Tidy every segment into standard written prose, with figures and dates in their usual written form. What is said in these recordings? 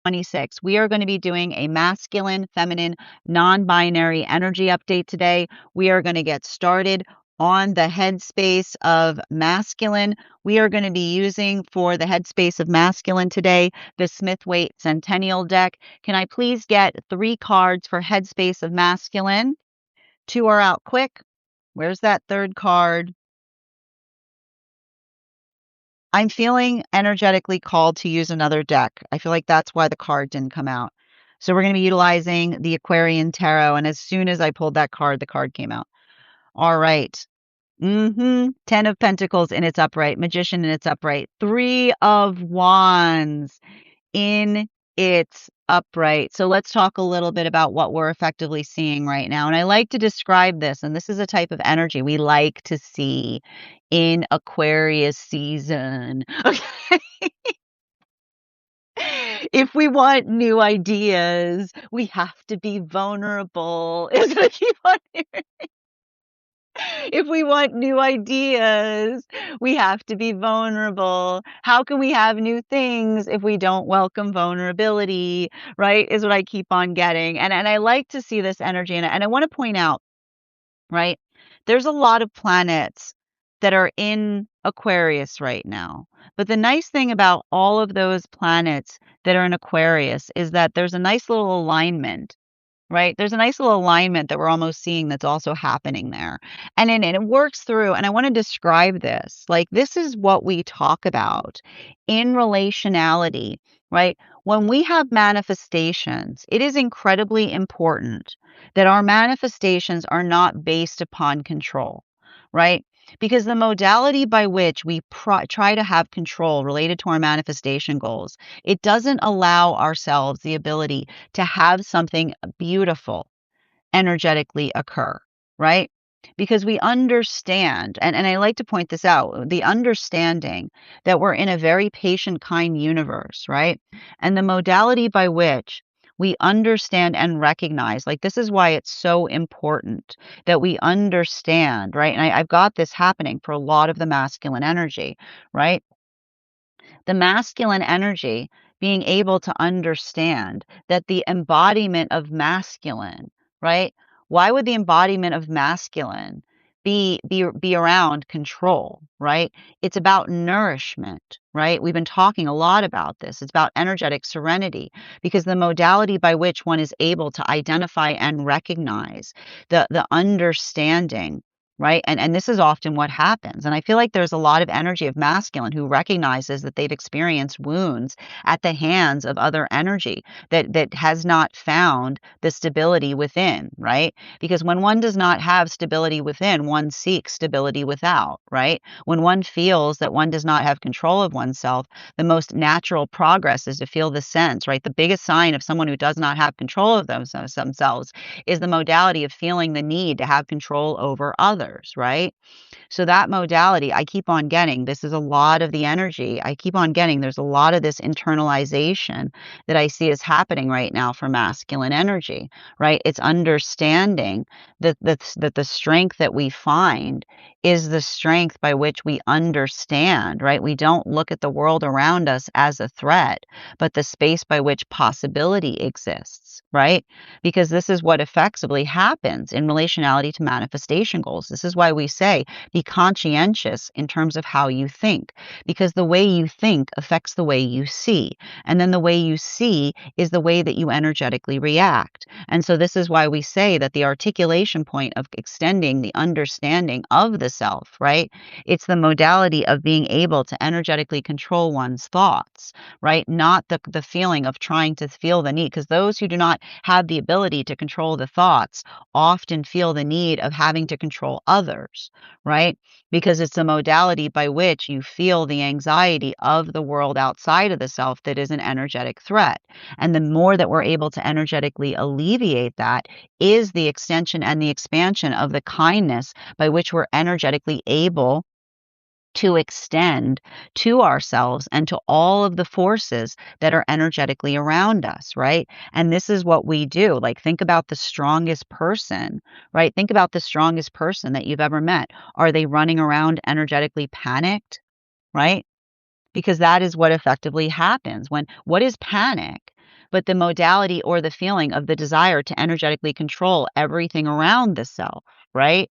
2026. We are going to be doing a masculine, feminine, non-binary energy update today. We are going to get started on the headspace of masculine. We are going to be using for the headspace of masculine today the Smith-Waite Centennial deck. Can I please get 3 cards for headspace of masculine? 2 are out quick. Where's that 3rd card? I'm feeling energetically called to use another deck. I feel like that's why the card didn't come out. So we're going to be utilizing the Aquarian Tarot. And as soon as I pulled that card, the card came out. All right. 10 of Pentacles in its upright, Magician in its upright, 3 of Wands in its upright. So let's talk a little bit about what we're effectively seeing right now. And I like to describe this, and this is a type of energy we like to see in Aquarius season. Okay. If we want new ideas, we have to be vulnerable. Is what I keep on hearing. If we want new ideas, we have to be vulnerable. How can we have new things if we don't welcome vulnerability, right? Is what I keep on getting. And I like to see this energy. And I want to point out, right? There's a lot of planets that are in Aquarius right now. But the nice thing about all of those planets that are in Aquarius is that there's a nice little alignment, right? There's a nice little alignment that we're almost seeing that's also happening there. And it works through, and I want to describe this. Like, this is what we talk about in relationality, right? When we have manifestations, it is incredibly important that our manifestations are not based upon control, right? Because the modality by which we try to have control related to our manifestation goals, it doesn't allow ourselves the ability to have something beautiful energetically occur, right? Because we understand, and I like to point this out, the understanding that we're in a very patient, kind universe, right? And the modality by which we understand and recognize, like, this is why it's so important that we understand, right? And I've got this happening for a lot of the masculine energy, right? The masculine energy being able to understand that the embodiment of masculine, right? Why would the embodiment of masculine be around control, right? It's about nourishment, right? We've been talking a lot about this. It's about energetic serenity, because the modality by which one is able to identify and recognize the understanding, right? And this is often what happens. And I feel like there's a lot of energy of masculine who recognizes that they've experienced wounds at the hands of other energy that has not found the stability within, right? Because when one does not have stability within, one seeks stability without, right? When one feels that one does not have control of oneself, the most natural progress is to feel the sense, right? The biggest sign of someone who does not have control of themselves is the modality of feeling the need to have control over others, right? So that modality, I keep on getting, this is a lot of the energy. I keep on getting, there's a lot of this internalization that I see is happening right now for masculine energy, right? It's understanding that the strength that we find is the strength by which we understand, right? We don't look at the world around us as a threat, but the space by which possibility exists, right? Because this is what effectively happens in relationality to manifestation goals. This is why we say be conscientious in terms of how you think, because the way you think affects the way you see. And then the way you see is the way that you energetically react. And so this is why we say that the articulation point of extending the understanding of the self, right? It's the modality of being able to energetically control one's thoughts, right? Not the feeling of trying to feel the need, because those who do not have the ability to control the thoughts often feel the need of having to control others, right? Because it's a modality by which you feel the anxiety of the world outside of the self that is an energetic threat. And the more that we're able to energetically alleviate that is the extension and the expansion of the kindness by which we're energetically able to extend to ourselves and to all of the forces that are energetically around us, right? And this is what we do. Like, think about the strongest person, right? Think about the strongest person that you've ever met. Are they running around energetically panicked, right? Because that is what effectively happens when, what is panic? but the modality or the feeling of the desire to energetically control everything around the self, right?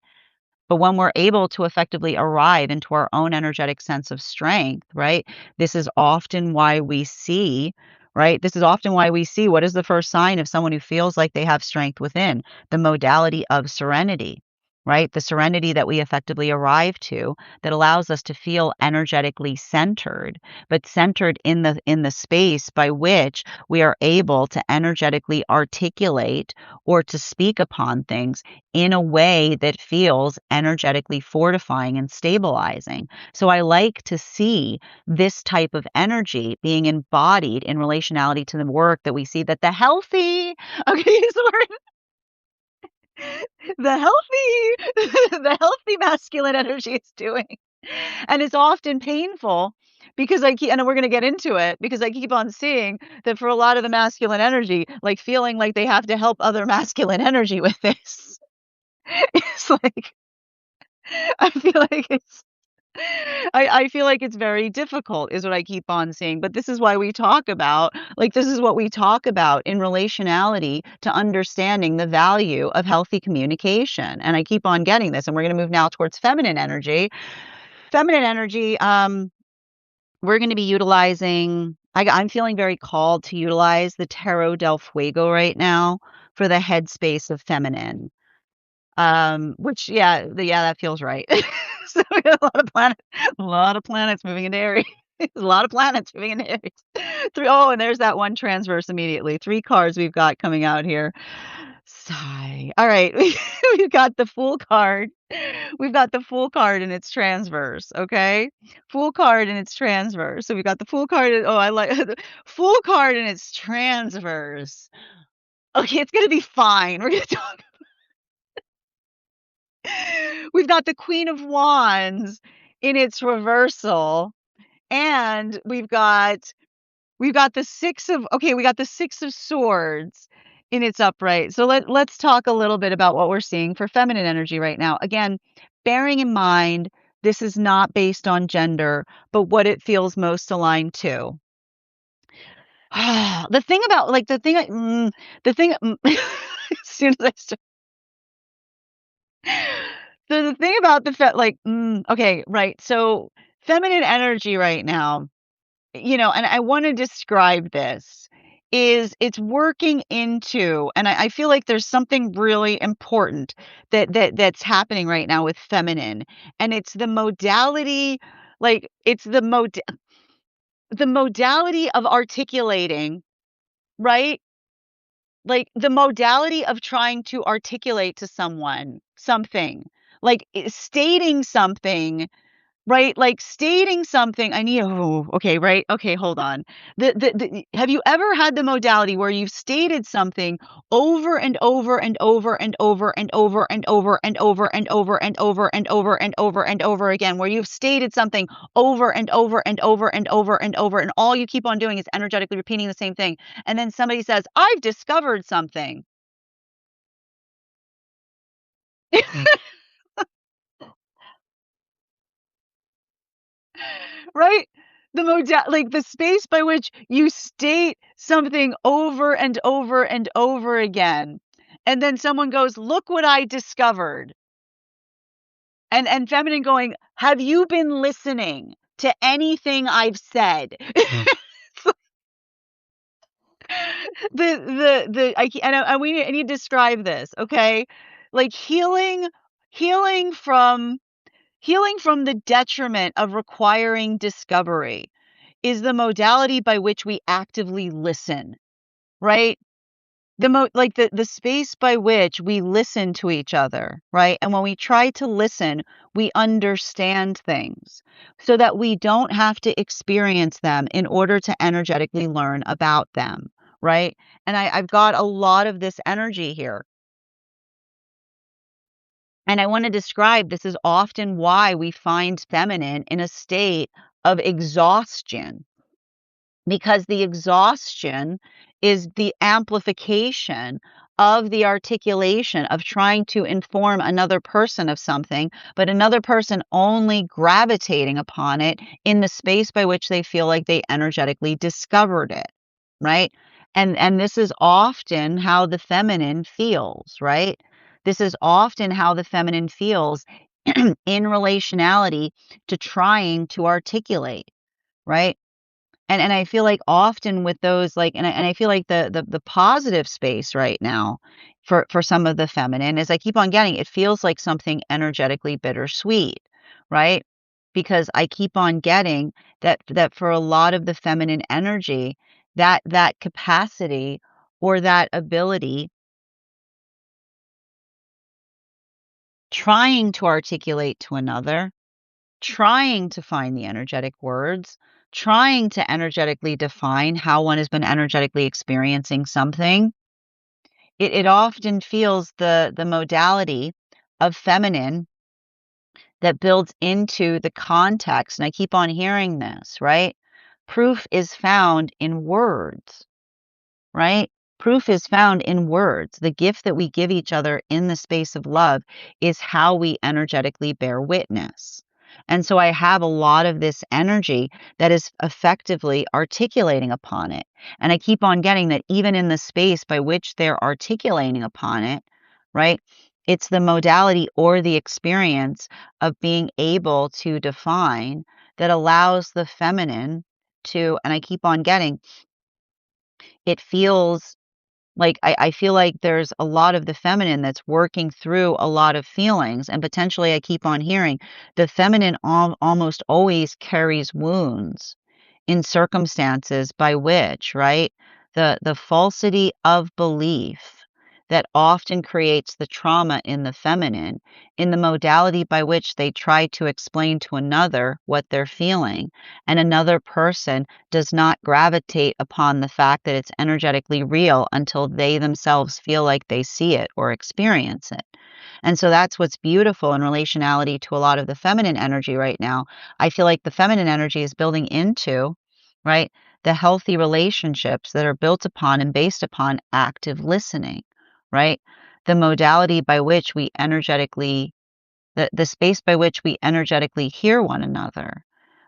But when we're able to effectively arrive into our own energetic sense of strength, right? This is often why we see, right? This is often why we see what is the first sign of someone who feels like they have strength within? The modality of serenity, right? The serenity that we effectively arrive to that allows us to feel energetically centered, but centered in the space by which we are able to energetically articulate or to speak upon things in a way that feels energetically fortifying and stabilizing. So I like to see this type of energy being embodied in relationality to the work that we see that the healthy, okay, so the healthy, the healthy masculine energy is doing. And it's often painful because and we're going to get into it because I keep on seeing that for a lot of the masculine energy, like feeling like they have to help other masculine energy with this. It's like I feel like it's I feel like it's very difficult is what I keep on seeing, but this is why we talk about like, this is what we talk about in relationality to understanding the value of healthy communication, and I keep on getting this, and we're gonna move now towards feminine energy. Feminine energy, we're gonna be utilizing I'm feeling very called to utilize the Tarot del Fuego right now for the headspace of feminine. Which yeah, that feels right. So we got a lot of planets moving into Aries. A lot of planets moving into Aries. And there's that one transverse immediately. 3 cards we've got coming out here. Sigh. All right. We've got the Fool card. We've got the Fool card and its transverse, okay? Fool card and its transverse. So we've got the Fool card. I like the Fool card and its transverse. Okay, it's gonna be fine. We're gonna talk. We've got the Queen of Wands in its reversal, and we got the 6 of Swords in its upright. So let's talk a little bit about what we're seeing for feminine energy right now. Again, bearing in mind this is not based on gender, but what it feels most aligned to. The thing about like the thing as soon as I start so the thing about okay, right. So feminine energy right now, and I want to describe this is it's working into, and I feel like there's something really important that's happening right now with feminine, and it's the modality, like it's the modality of articulating, right? Like the modality of trying to articulate to someone something, like stating something, right? Like stating something. Okay, right? Okay, hold on. Have you ever had the modality where you've stated something over and over and over and over and over and over and over and over and over and over and over and over again, where you've stated something over and over and over and over and over, and all you keep on doing is energetically repeating the same thing, and then somebody says, "I've discovered something." Right? Like the space by which you state something over and over and over again. And then someone goes, "Look what I discovered." And feminine going, "Have you been listening to anything I've said?" I need to describe this, okay? Like healing from healing from the detriment of requiring discovery is the modality by which we actively listen, right? The space by which we listen to each other, right? And when we try to listen, we understand things so that we don't have to experience them in order to energetically learn about them, right? And I've got a lot of this energy here. And I want to describe this is often why we find feminine in a state of exhaustion, because the exhaustion is the amplification of the articulation of trying to inform another person of something, but another person only gravitating upon it in the space by which they feel like they energetically discovered it, right? And this is often how the feminine feels, right? This is often how the feminine feels in relationality to trying to articulate, right? And I feel like often with those, like, and I feel like the positive space right now for some of the feminine, as I keep on getting, it feels like something energetically bittersweet, right? Because I keep on getting that for a lot of the feminine energy, that capacity or that ability, trying to articulate to another, trying to find the energetic words, trying to energetically define how one has been energetically experiencing something, it often feels the modality of feminine that builds into the context. And I keep on hearing this, right? Proof is found in words, right? Proof is found in words. The gift that we give each other in the space of love is how we energetically bear witness. And so I have a lot of this energy that is effectively articulating upon it. And I keep on getting that even in the space by which they're articulating upon it, right? It's the modality or the experience of being able to define that allows the feminine to, and I keep on getting, it feels like I feel like there's a lot of the feminine that's working through a lot of feelings, and potentially I keep on hearing the feminine almost always carries wounds in circumstances by which, right, the falsity of belief that often creates the trauma in the feminine, in the modality by which they try to explain to another what they're feeling, and another person does not gravitate upon the fact that it's energetically real until they themselves feel like they see it or experience it. And so that's what's beautiful in relationality to a lot of the feminine energy right now. I feel like the feminine energy is building into, right, the healthy relationships that are built upon and based upon active listening, right? The modality by which we energetically, the space by which we energetically hear one another,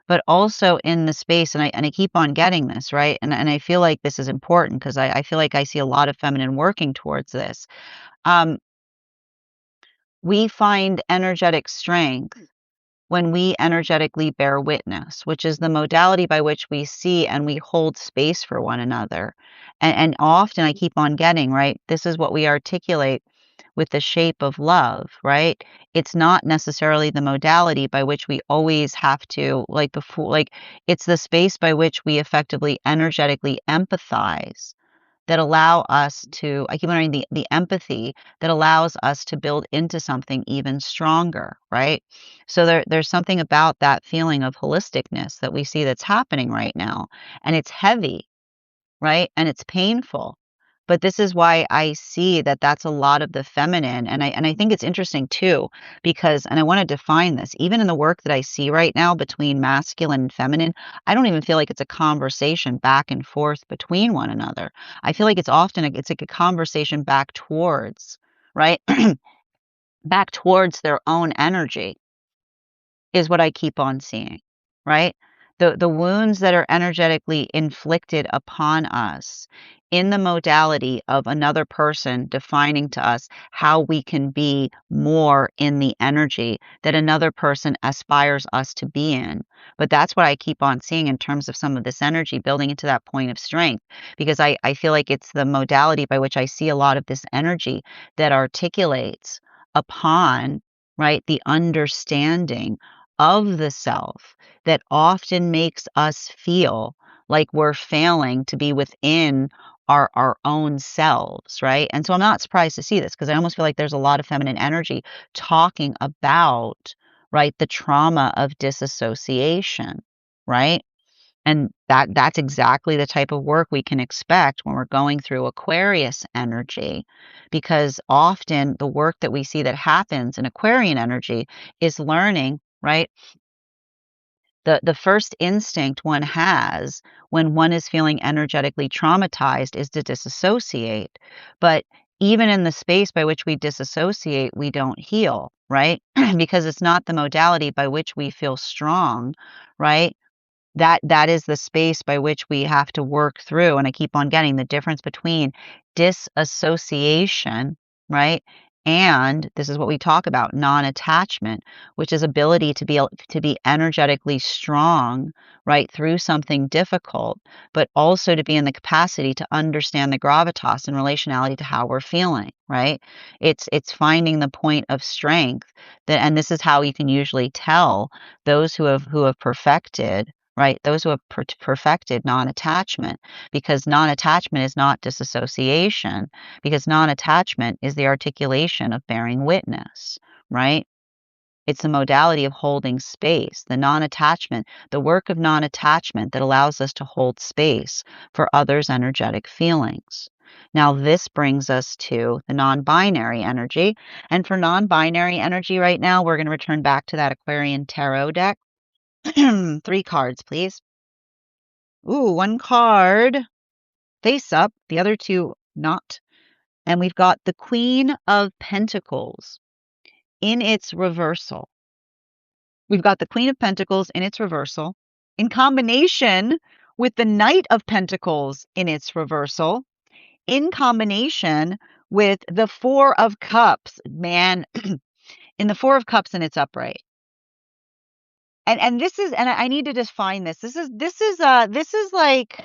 but also in the space, and I keep on getting this, right? And I feel like this is important because I feel like I see a lot of feminine working towards this. Um, we find energetic strength when we energetically bear witness, which is the modality by which we see and we hold space for one another. And often I keep on getting, right? This is what we articulate with the shape of love, right? It's not necessarily the modality by which we always have to, like before, like it's the space by which we effectively energetically empathize that allow us to, I keep wondering, the empathy that allows us to build into something even stronger, right? So there's something about that feeling of holisticness that we see that's happening right now. And it's heavy, right? And it's painful. But this is why I see that that's a lot of the feminine. And I think it's interesting too, because, and I want to define this, even in the work that I see right now between masculine and feminine, I don't even feel like it's a conversation back and forth between one another. I feel like it's often, it's like a conversation back towards, right? Back towards their own energy is what I keep on seeing, right? The wounds that are energetically inflicted upon us in the modality of another person defining to us how we can be more in the energy that another person aspires us to be in. But that's what I keep on seeing in terms of some of this energy building into that point of strength, because I feel like it's the modality by which I see a lot of this energy that articulates upon, right, the understanding of the self that often makes us feel like we're failing to be within our own selves, right? And so I'm not surprised to see this because I almost feel like there's a lot of feminine energy talking about, right, the trauma of disassociation, right? And that's exactly the type of work we can expect when we're going through Aquarius energy, because often the work that we see that happens in Aquarian energy is learning, right? The first instinct one has when one is feeling energetically traumatized is to disassociate. But even in the space by which we disassociate, we don't heal, right? Because it's not the modality by which we feel strong, right? that is the space by which we have to work through. And I keep on getting the difference between disassociation, right? And this is what we talk about, non-attachment, which is ability to be energetically strong, right, through something difficult, but also to be in the capacity to understand the gravitas in relationality to how we're feeling, right? It's finding the point of strength that, and this is how you can usually tell those who have perfected, right? Those who have perfected non-attachment, because non-attachment is not disassociation, because non-attachment is the articulation of bearing witness, right? It's the modality of holding space, the non-attachment, the work of non-attachment that allows us to hold space for others' energetic feelings. Now, this brings us to the non-binary energy. And for non-binary energy right now, we're going to return back to that Aquarian Tarot deck. 3 cards, please. Ooh, 1 card face up, the other 2 not. And we've got the Queen of Pentacles in its reversal. We've got the Queen of Pentacles in its reversal, in combination with the Knight of Pentacles in its reversal, in combination with the Four of Cups, man, in the Four of Cups in its upright. And this is, and I need to define this. This is like,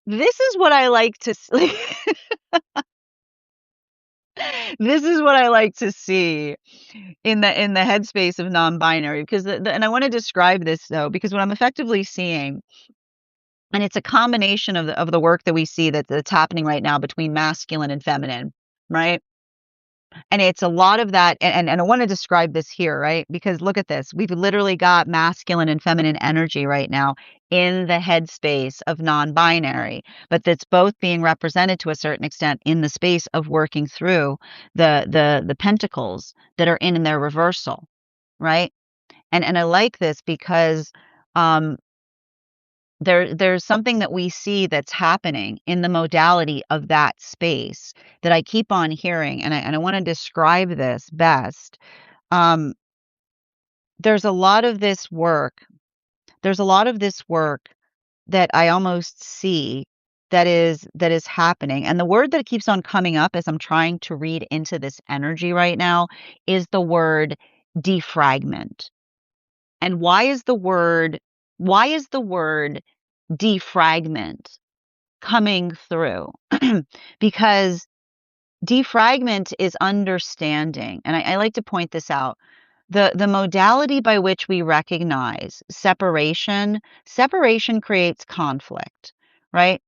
this is what I like to this is what I like to see in the headspace of non-binary, because and I want to describe this though, because what I'm effectively seeing, and it's a combination of the work that we see that's happening right now between masculine and feminine, right? And it's a lot of that, and I want to describe this here, right? Because look at this. We've literally got masculine and feminine energy right now in the headspace of non-binary, but that's both being represented to a certain extent in the space of working through the pentacles that are in their reversal, right? And I like this because there's something that we see that's happening in the modality of that space that I keep on hearing, and I want to describe this best. Um, there's a lot of this work. There's a lot of this work that I almost see that is happening. And the word that keeps on coming up as I'm trying to read into this energy right now is the word defragment. And why is the word defragment coming through? Because defragment is understanding, and I like to point this out. The modality by which we recognize separation creates conflict, right?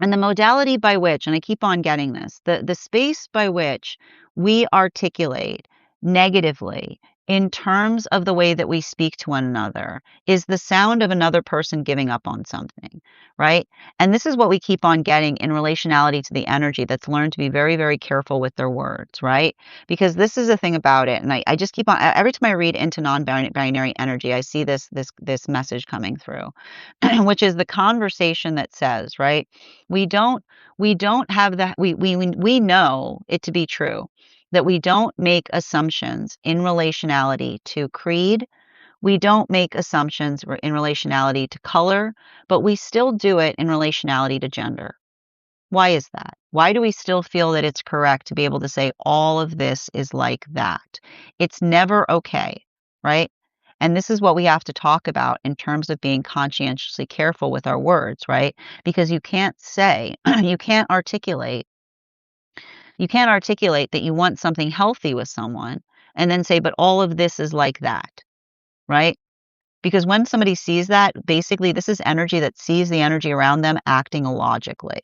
And the modality by which, and I keep on getting this, the space by which we articulate negatively in terms of the way that we speak to one another is the sound of another person giving up on something, right? And this is what we keep on getting in relationality to the energy that's learned to be very, very careful with their words, right? Because this is the thing about it. And I just keep on, every time I read into non-binary energy, I see this message coming through, which is the conversation that says, right? We don't have that, we know it to be true that we don't make assumptions in relationality to creed. We don't make assumptions in relationality to color, but we still do it in relationality to gender. Why is that? Why do we still feel that it's correct to be able to say all of this is like that? It's never okay, right? And this is what we have to talk about in terms of being conscientiously careful with our words, right? Because you can't say, you can't articulate that you want something healthy with someone and then say, but all of this is like that, right? Because when somebody sees that, basically this is energy that sees the energy around them acting illogically,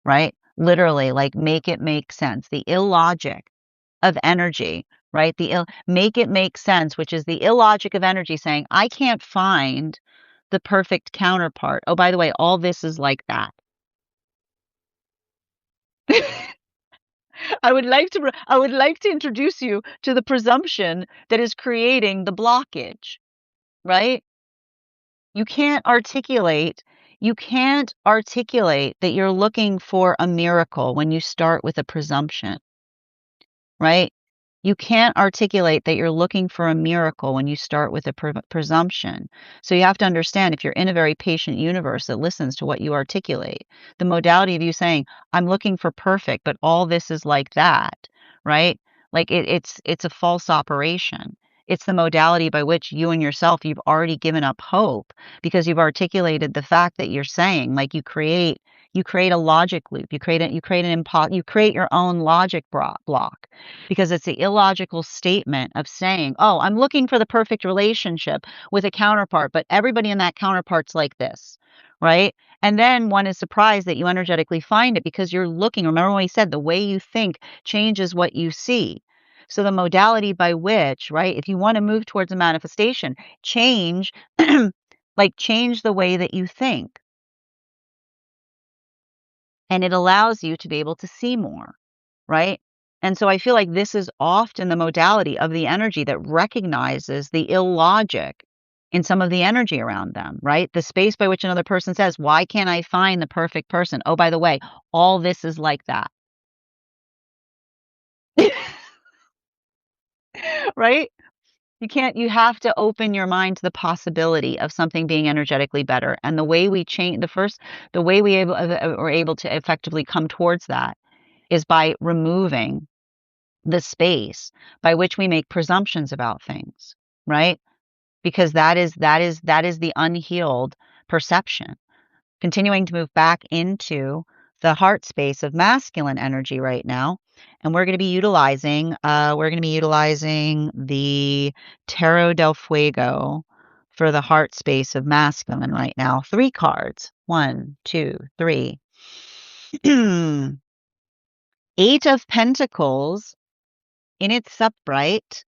right? Literally, like make it make sense. The illogic of energy, right? Make it make sense, which is the illogic of energy saying, I can't find the perfect counterpart. Oh, by the way, all this is like that. I would like to introduce you to the presumption that is creating the blockage, right? You can't articulate that you're looking for a miracle when you start with a presumption, right? You can't articulate that you're looking for a miracle when you start with a presumption. So you have to understand, if you're in a very patient universe that listens to what you articulate, the modality of you saying, I'm looking for perfect, but all this is like that, right? Like it's a false operation. It's the modality by which you and yourself, you've already given up hope because you've articulated the fact that you're saying, like you create a logic loop. You create your own logic block because it's the illogical statement of saying, "Oh, I'm looking for the perfect relationship with a counterpart, but everybody in that counterpart's like this." Right? And then one is surprised that you energetically find it because you're looking. Remember when we said the way you think changes what you see. So the modality by which, right, if you want to move towards a manifestation, change change the way that you think. And it allows you to be able to see more, right? And so I feel like this is often the modality of the energy that recognizes the illogic in some of the energy around them, right? The space by which another person says, "Why can't I find the perfect person? Oh, by the way, all this is like that." Right? You have to open your mind to the possibility of something being energetically better. And the way we change the way we're able to effectively come towards that is by removing the space by which we make presumptions about things, right? Because that is the unhealed perception. Continuing to move back into the heart space of masculine energy right now, and we're going to be utilizing the Tarot del Fuego for the heart space of masculine right now. 3 cards. 1, 2, 3. 8 of Pentacles in its upright,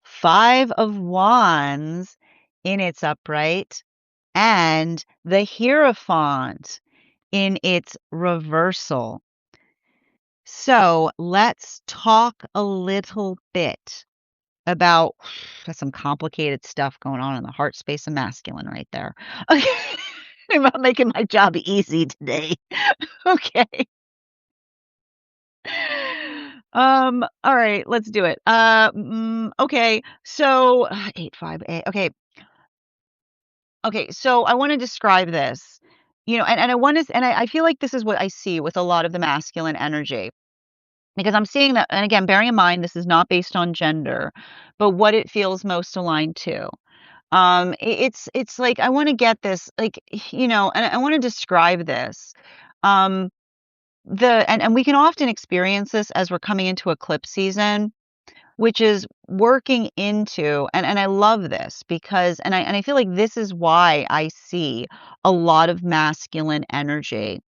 5 of Wands in its upright, and the Hierophant in its reversal. So let's talk a little bit about that's some complicated stuff going on in the heart space of masculine right there. Okay. I'm not making my job easy today. Okay. All right, let's do it. Okay. So 858. Okay. Okay, so I want to describe this. And I want to, and I feel like this is what I see with a lot of the masculine energy. Because I'm seeing that, and again, bearing in mind this is not based on gender, but what it feels most aligned to. It's like I want to get this, and I want to describe this. Um, and we can often experience this as we're coming into eclipse season, which is working into, and I love this because, and I feel like this is why I see a lot of masculine energy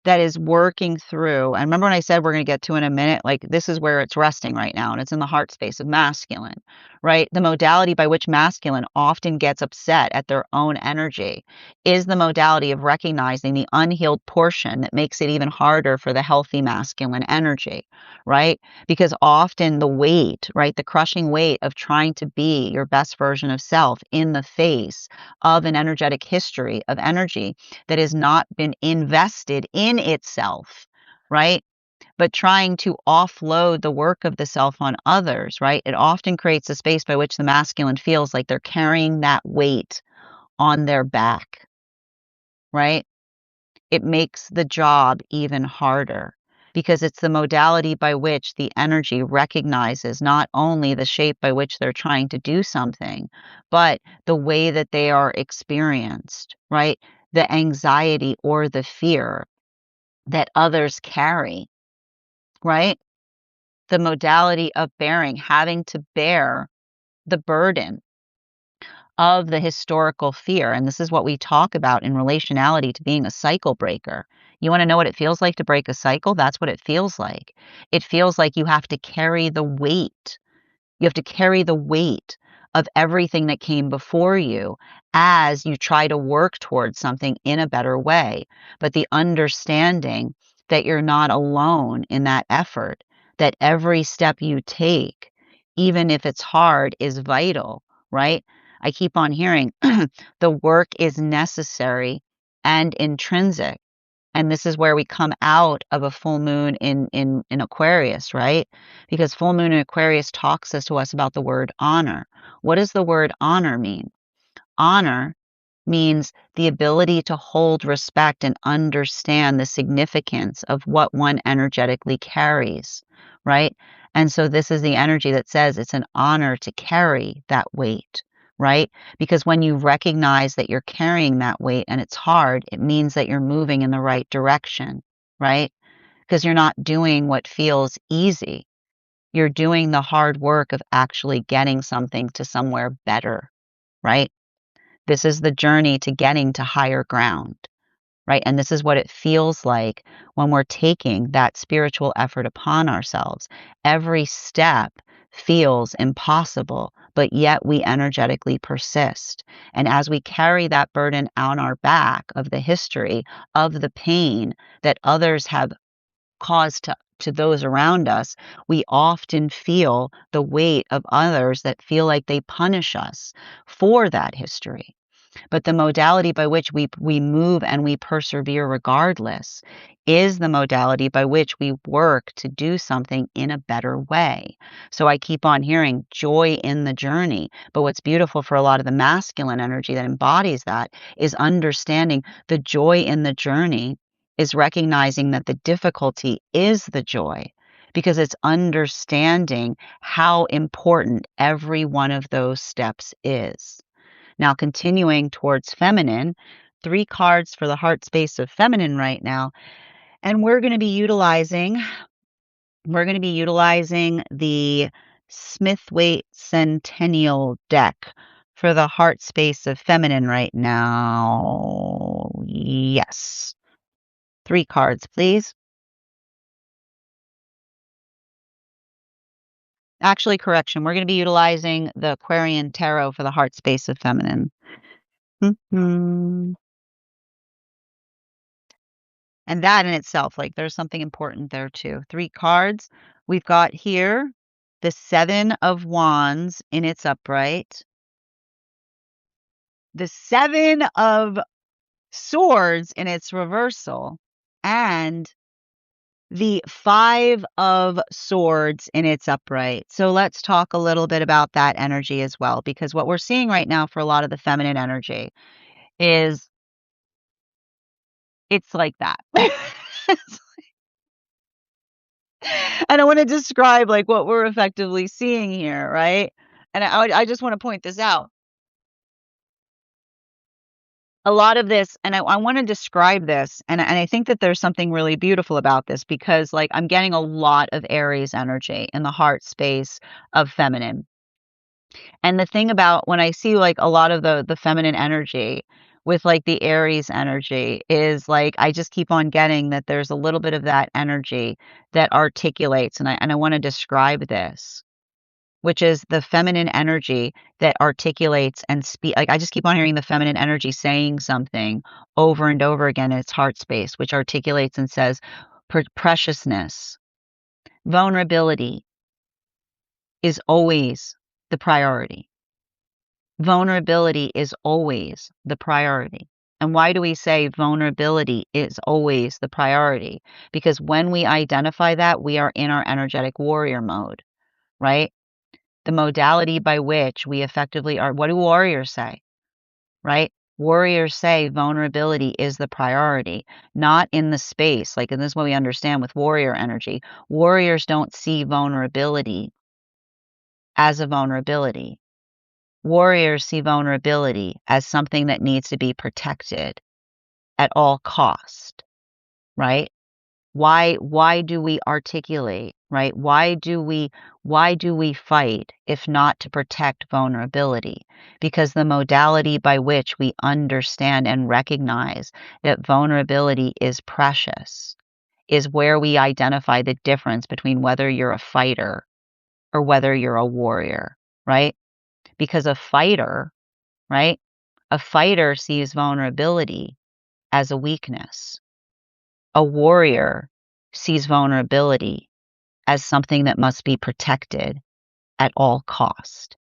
that is working through, and remember when I said we're going to get to in a minute, like this is where it's resting right now, and it's in the heart space of masculine, right? The modality by which masculine often gets upset at their own energy is the modality of recognizing the unhealed portion that makes it even harder for the healthy masculine energy, right? Because often the weight, right, the crushing weight of trying to be your best version of self in the face of an energetic history of energy that has not been invested in itself, right? But trying to offload the work of the self on others, right? It often creates a space by which the masculine feels like they're carrying that weight on their back, right? It makes the job even harder because it's the modality by which the energy recognizes not only the shape by which they're trying to do something, but the way that they are experienced, right? The anxiety or the fear that others carry, right? The modality of having to bear the burden of the historical fear. And this is what we talk about in relationality to being a cycle breaker. You want to know what it feels like to break a cycle? That's what it feels like. It feels like you have to carry the weight. You have to carry the weight of everything that came before you as you try to work towards something in a better way. But the understanding that you're not alone in that effort, that every step you take, even if it's hard, is vital, right? I keep on hearing the work is necessary and intrinsic. And this is where we come out of a full moon in Aquarius, right? Because full moon in Aquarius talks to us about the word honor. What does the word honor mean? Honor means the ability to hold respect and understand the significance of what one energetically carries, right? And so this is the energy that says it's an honor to carry that weight, right? Because when you recognize that you're carrying that weight and it's hard, it means that you're moving in the right direction, right? Because you're not doing what feels easy. You're doing the hard work of actually getting something to somewhere better, right? This is the journey to getting to higher ground, right? And this is what it feels like when we're taking that spiritual effort upon ourselves. Every step feels impossible, but yet we energetically persist. And as we carry that burden on our back of the history, of the pain that others have caused to those around us, we often feel the weight of others that feel like they punish us for that history. But the modality by which we move and we persevere regardless is the modality by which we work to do something in a better way. So I keep on hearing joy in the journey. But what's beautiful for a lot of the masculine energy that embodies that is understanding the joy in the journey is recognizing that the difficulty is the joy, because it's understanding how important every one of those steps is. Now, continuing towards feminine, 3 cards for the heart space of feminine right now. And we're going to be utilizing the Smith-Waite Centennial deck for the heart space of feminine right now. Yes. 3 cards, please. Actually, correction. We're going to be utilizing the Aquarian Tarot for the heart space of feminine. And that in itself, like there's something important there too. 3 cards. We've got here the 7 of Wands in its upright, the 7 of Swords in its reversal, and the 5 of Swords in its upright. So let's talk a little bit about that energy as well, because what we're seeing right now for a lot of the feminine energy is it's like that. And I want to describe like what we're effectively seeing here, right? And I just want to point this out. A lot of this, and I want to describe this, and I think that there's something really beautiful about this, because like I'm getting a lot of Aries energy in the heart space of feminine. And the thing about when I see like a lot of the feminine energy with like the Aries energy is like I just keep on getting that there's a little bit of that energy that articulates, and I want to describe this, which is the feminine energy that articulates and speak. Like I just keep on hearing the feminine energy saying something over and over again in its heart space, which articulates and says preciousness, vulnerability is always the priority. Vulnerability is always the priority. And why do we say vulnerability is always the priority? Because when we identify that, we are in our energetic warrior mode, right? The modality by which we effectively are. What do warriors say, right? Warriors say vulnerability is the priority, not in the space. Like, and this is what we understand with warrior energy. Warriors don't see vulnerability as a vulnerability. Warriors see vulnerability as something that needs to be protected at all cost, right? Why do we articulate, right? Why do we fight if not to protect vulnerability? Because the modality by which we understand and recognize that vulnerability is precious is where we identify the difference between whether you're a fighter or whether you're a warrior, right? Because a fighter, right? A fighter sees vulnerability as a weakness. A warrior sees vulnerability as something that must be protected at all cost.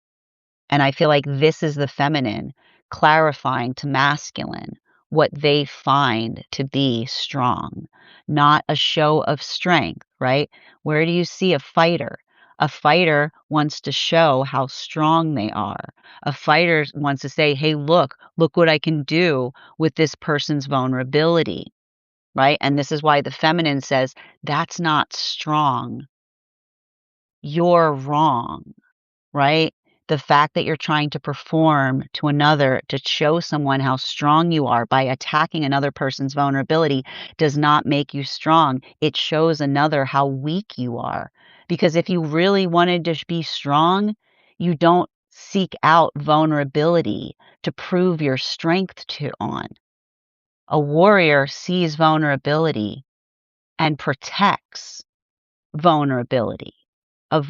And I feel like this is the feminine clarifying to masculine what they find to be strong, not a show of strength, right? Where do you see a fighter? A fighter wants to show how strong they are. A fighter wants to say, hey, look what I can do with this person's vulnerability, right? And this is why the feminine says, that's not strong. You're wrong, right? The fact that you're trying to perform to another to show someone how strong you are by attacking another person's vulnerability does not make you strong. It shows another how weak you are. Because if you really wanted to be strong, you don't seek out vulnerability to prove your strength to on. A warrior sees vulnerability and protects vulnerability. A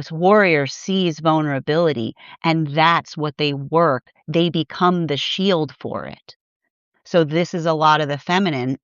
warrior sees vulnerability, and that's what they work. They become the shield for it. So this is a lot of the feminine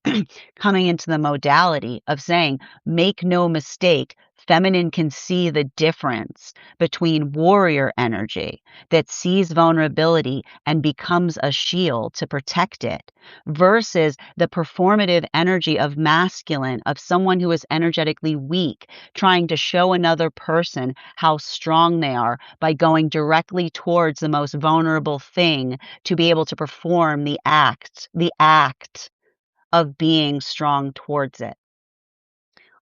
coming into the modality of saying, make no mistake, feminine can see the difference between warrior energy that sees vulnerability and becomes a shield to protect it versus the performative energy of masculine, of someone who is energetically weak, trying to show another person how strong they are by going directly towards the most vulnerable thing to be able to perform the act of being strong towards it.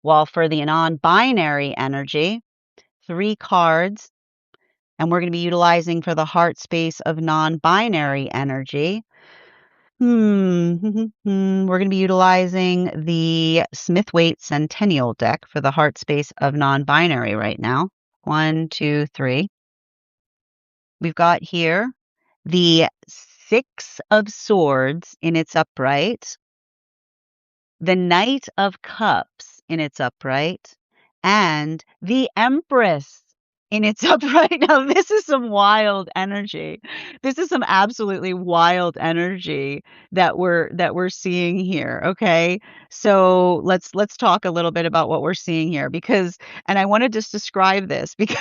While for the non-binary energy, 3 cards, and we're going to be utilizing for the heart space of non-binary energy. We're going to be utilizing the Smith-Waite Centennial deck for the heart space of non-binary right now. 1, 2, 3. We've got here the 6 of Swords in its upright, the Knight of Cups in its upright, and the Empress in its upright. Now, this is some wild energy. This is some absolutely wild energy that we're seeing here, okay? So, let's talk a little bit about what we're seeing here because and I want to just describe this because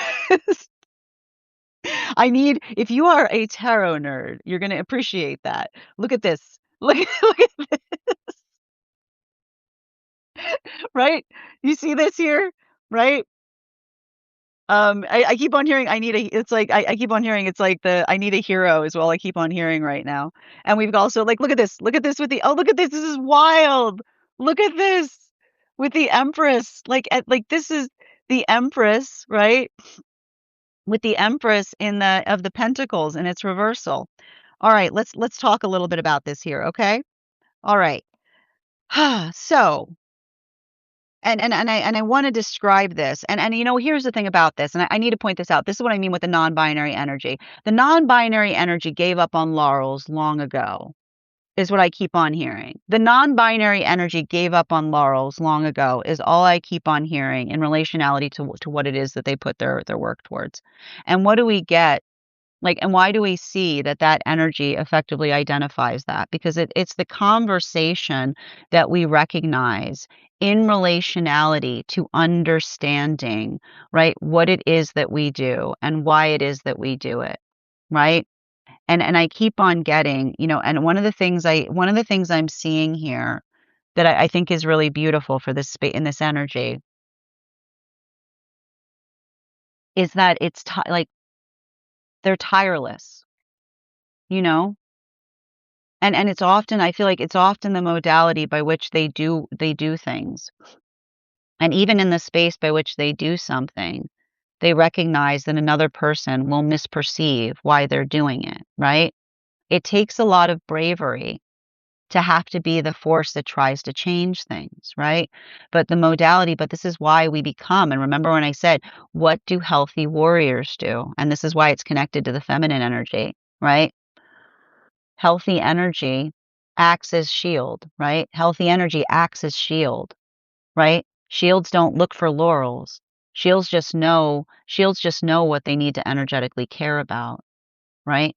if you are a tarot nerd, you're going to appreciate that. Look at this. Look at right? You see this here, right? I keep on hearing it's like I keep on hearing it's like the I need a hero is all I keep on hearing right now. And we've also like look at this with the look at this. This is wild. Look at this with the Empress. Like this is the Empress, right? With the Empress in the of the Pentacles in its reversal. All right, let's talk a little bit about this here, okay? All right. So and I want to describe this. And you know, here's the thing about this, and I need to point this out. This is what I mean with the non-binary energy. The non-binary energy gave up on laurels long ago, is what I keep on hearing. The non-binary energy gave up on laurels long ago, is all I keep on hearing in relationality to what it is that they put their work towards. And what do we get? Like, and why do we see that that energy effectively identifies that? Because it's the conversation that we recognize in relationality to understanding, right, what it is that we do and why it is that we do it, right? And I keep on getting, you know, and one of the things I'm seeing here that I think is really beautiful for this space in this energy is that like they're tireless, you know? And it's often I feel like it's often the modality by which they do things. And even in the space by which they do something, they recognize that another person will misperceive why they're doing it, right? It takes a lot of bravery to have to be the force that tries to change things, right? But this is why we become, and remember when I said, what do healthy warriors do? And this is why it's connected to the feminine energy, right? Healthy energy acts as shield, right? Healthy energy acts as shield, right? Shields don't look for laurels. Shields just know what they need to energetically care about, right?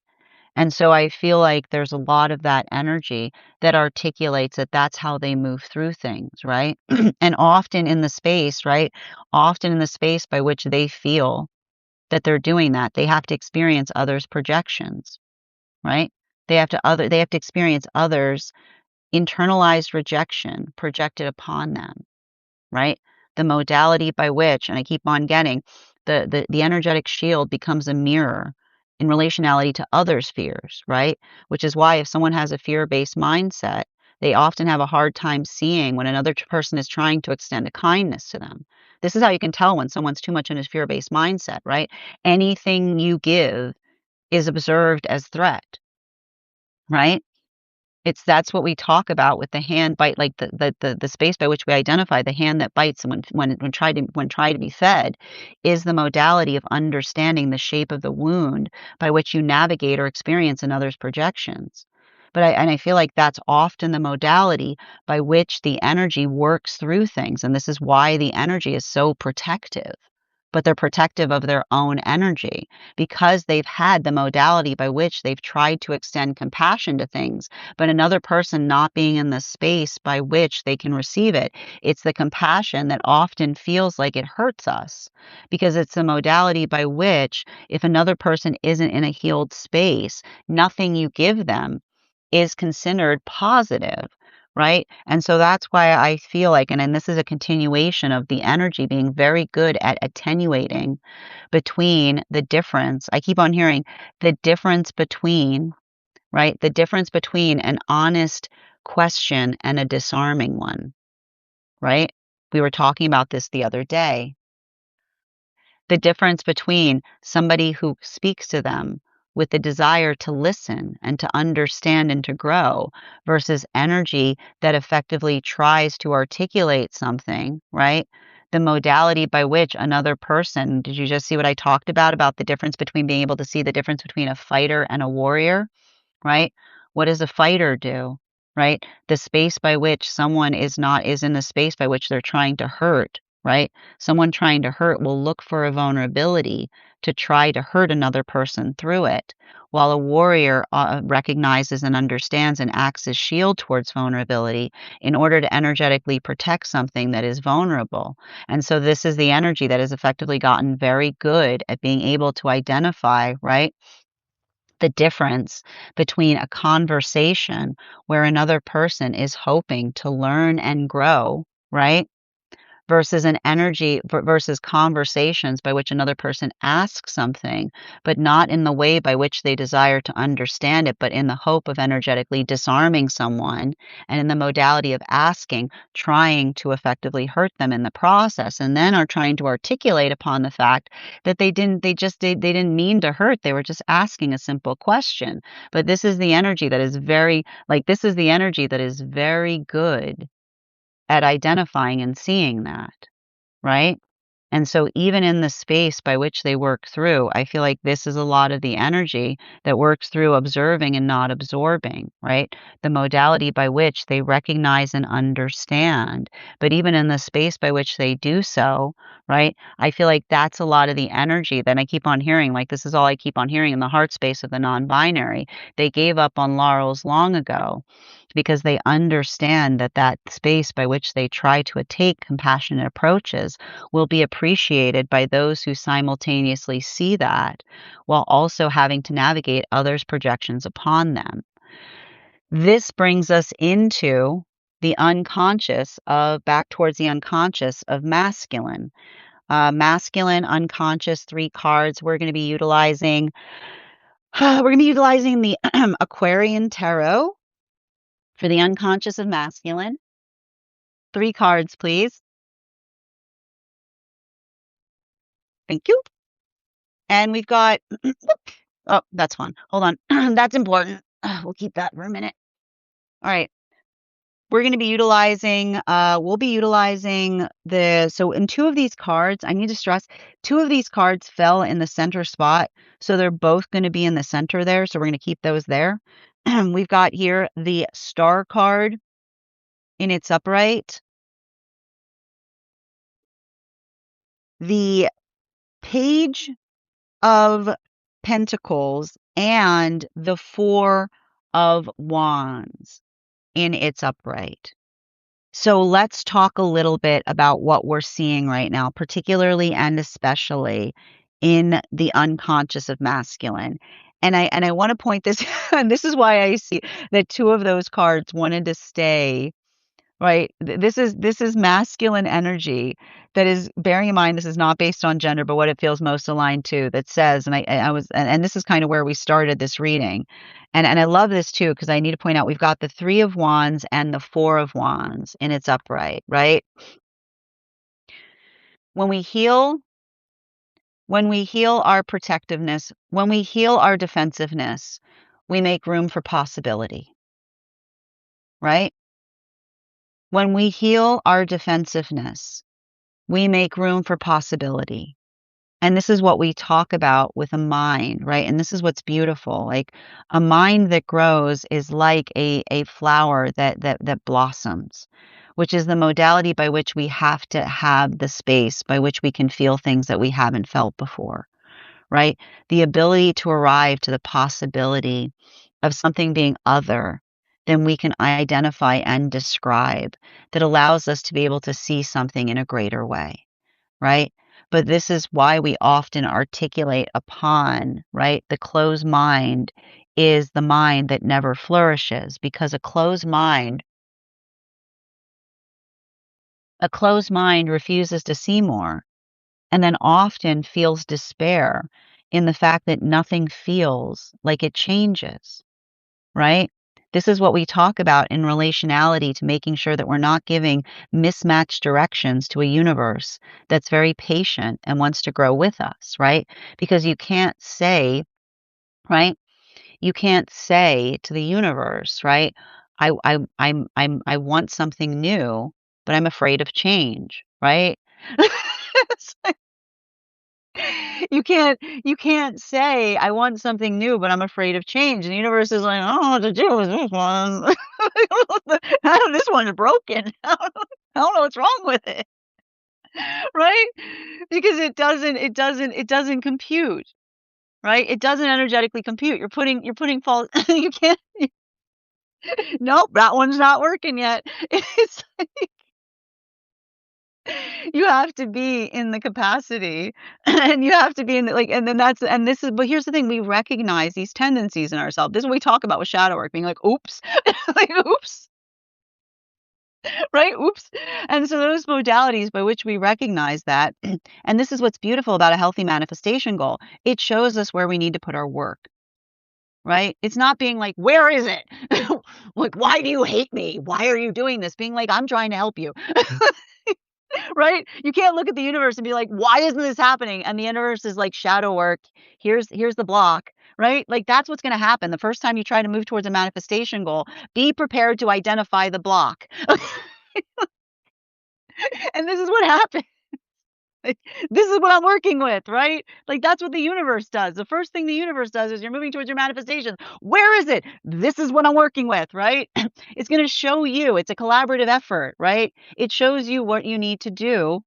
And so I feel like there's a lot of that energy that articulates that that's how they move through things, right? And often in the space, right? Often in the space by which they feel that they're doing that, they have to experience others' projections, right? They have to experience others' internalized rejection projected upon them, right? The modality by which, and I keep on getting, the energetic shield becomes a mirror in relationality to others' fears, right? Which is why if someone has a fear-based mindset, they often have a hard time seeing when another person is trying to extend a kindness to them. This is how you can tell when someone's too much in a fear-based mindset, right? Anything you give is observed as threat, right? That's what we talk about with the hand bite, like the space by which we identify the hand that bites and when try to be fed is the modality of understanding the shape of the wound by which you navigate or experience another's projections. I feel like that's often the modality by which the energy works through things, and this is why the energy is so protective. But they're protective of their own energy because they've had the modality by which they've tried to extend compassion to things, but another person not being in the space by which they can receive it. It's the compassion that often feels like it hurts us because it's the modality by which, if another person isn't in a healed space, nothing you give them is considered positive, right? And so that's why I feel like, and this is a continuation of the energy being very good at attenuating between the difference. I keep on hearing the difference between, right? The difference between an honest question and a disarming one, right? We were talking about this the other day. The difference between somebody who speaks to them with the desire to listen and to understand and to grow versus energy that effectively tries to articulate something, right? The modality by which another person, did you just see what I talked about the difference between being able to see the difference between a fighter and a warrior? Right? What does a fighter do? Right? The space by which someone is in the space by which they're trying to hurt, right? Someone trying to hurt will look for a vulnerability to try to hurt another person through it, while a warrior recognizes and understands and acts as shield towards vulnerability in order to energetically protect something that is vulnerable. And so this is the energy that has effectively gotten very good at being able to identify, right? The difference between a conversation where another person is hoping to learn and grow, right? Versus an energy versus conversations by which another person asks something, but not in the way by which they desire to understand it, but in the hope of energetically disarming someone, and in the modality of asking, trying to effectively hurt them in the process, and then are trying to articulate upon the fact that they didn't mean to hurt. They were just asking a simple question. But this is the energy that is this is the energy that is very good at identifying and seeing that, right? And so even in the space by which they work through, I feel like this is a lot of the energy that works through observing and not absorbing, right? The modality by which they recognize and understand. But even in the space by which they do so, right? I feel like that's a lot of the energy that I keep on hearing. Like this is all I keep on hearing in the heart space of the non-binary. They gave up on laurels long ago because they understand that that space by which they try to take compassionate approaches will be appreciated by those who simultaneously see that while also having to navigate others' projections upon them. This brings us into the unconscious back towards the unconscious of masculine. Masculine, unconscious, 3 cards. We're going to be utilizing the Aquarian Tarot for the unconscious of masculine. 3 cards, please. Thank you. And we've got, oh, that's fun. Hold on. That's important. We'll keep that for a minute. All right. We're going to be utilizing, so in 2 of these cards, I need to stress, 2 of these cards fell in the center spot. So they're both going to be in the center there. So we're going to keep those there. We've got here the Star card in its upright, the Page of Pentacles, and the 4 of Wands in its upright. So let's talk a little bit about what we're seeing right now, particularly and especially in the unconscious of masculine. And I want to point this and this is why I see that two of those cards wanted to stay, right? This is masculine energy that is, bearing in mind this is not based on gender, but what it feels most aligned to, that says, and I was, and this is kind of where we started this reading. And I love this too, because I need to point out we've got the 3 of Wands and the 4 of Wands in its upright, right? When we heal, when we heal our protectiveness, when we heal our defensiveness, we make room for possibility, right? When we heal our defensiveness, we make room for possibility. And this is what we talk about with a mind, right? And this is what's beautiful. Like, a mind that grows is like a flower that blossoms, which is the modality by which we have to have the space by which we can feel things that we haven't felt before, right? The ability to arrive to the possibility of something being other than we can identify and describe, that allows us to be able to see something in a greater way, right? But this is why we often articulate upon, right? The closed mind is the mind that never flourishes, because a closed mind refuses to see more, and then often feels despair in the fact that nothing feels like it changes, right? This is what we talk about in relationality, to making sure that we're not giving mismatched directions to a universe that's very patient and wants to grow with us, right? Because you can't say, right? You can't say to the universe, right? I want something new, but I'm afraid of change, right? It's like, you can't say I want something new, but I'm afraid of change. And the universe is like, I don't know what to do with this one. This one's broken. I don't know what's wrong with it. Right? Because it doesn't compute. Right? It doesn't energetically compute. You're putting false you can't nope, that one's not working yet. It's you have to be in the capacity and you have to be in the, like, and then that's, and this is, but here's the thing, we recognize these tendencies in ourselves. This is what we talk about with shadow work, being like, oops, like, oops, right? Oops. And so those modalities by which we recognize that, and this is what's beautiful about a healthy manifestation goal. It shows us where we need to put our work. Right? It's not being like, where is it? Like, why do you hate me? Why are you doing this? Being like, I'm trying to help you. Right? You can't look at the universe and be like, "Why isn't this happening?" And the universe is like, "Shadow work. Here's the block." Right? Like, that's what's gonna happen. The first time you try to move towards a manifestation goal, be prepared to identify the block. And this is what happens. Like, this is what I'm working with, right? Like, that's what the universe does. The first thing the universe does is you're moving towards your manifestation. Where is it? This is what I'm working with, right? It's gonna show you. It's a collaborative effort, right? It shows you what you need to do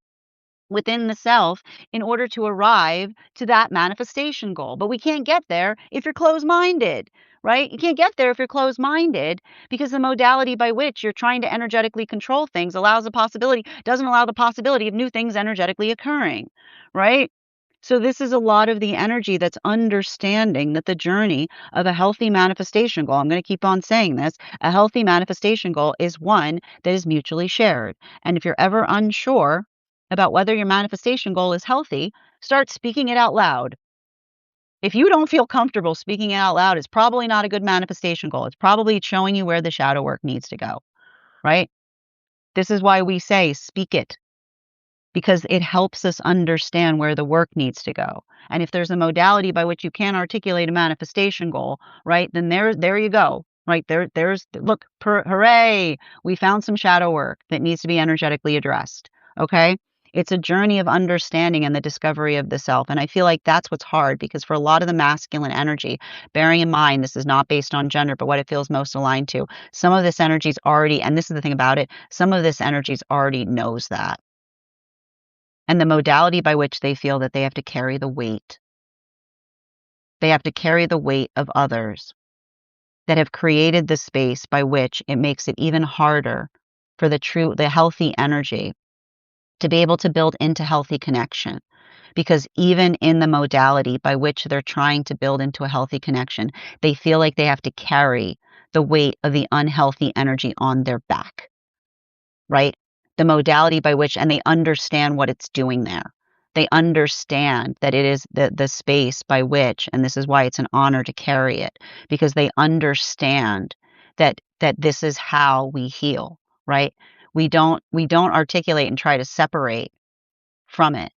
within the self in order to arrive to that manifestation goal. But we can't get there if you're closed minded, right? You can't get there if you're closed minded, because the modality by which you're trying to energetically control things allows the possibility, doesn't allow the possibility of new things energetically occurring, right? So this is a lot of the energy that's understanding that the journey of a healthy manifestation goal, I'm going to keep on saying this, a healthy manifestation goal is one that is mutually shared. And if you're ever unsure about whether your manifestation goal is healthy, start speaking it out loud. If you don't feel comfortable speaking it out loud, it's probably not a good manifestation goal. It's probably showing you where the shadow work needs to go, right? This is why we say speak it, because it helps us understand where the work needs to go. And if there's a modality by which you can articulate a manifestation goal, right, then there you go. Right there's look, hooray, we found some shadow work that needs to be energetically addressed. Okay? It's a journey of understanding and the discovery of the self. And I feel like that's what's hard, because for a lot of the masculine energy, bearing in mind this is not based on gender, but what it feels most aligned to, some of this energy's already, and this is the thing about it, some of this energy's already knows that. And the modality by which they feel that they have to carry the weight. They have to carry the weight of others that have created the space by which it makes it even harder for the healthy energy to be able to build into healthy connection. because even in the modality by which they're trying to build into a healthy connection, they feel like they have to carry the weight of the unhealthy energy on their back, right? The modality by which, and they understand what it's doing there. They understand that it is the space by which, and this is why it's an honor to carry it, because they understand that this is how we heal, right? We don't articulate and try to separate from it.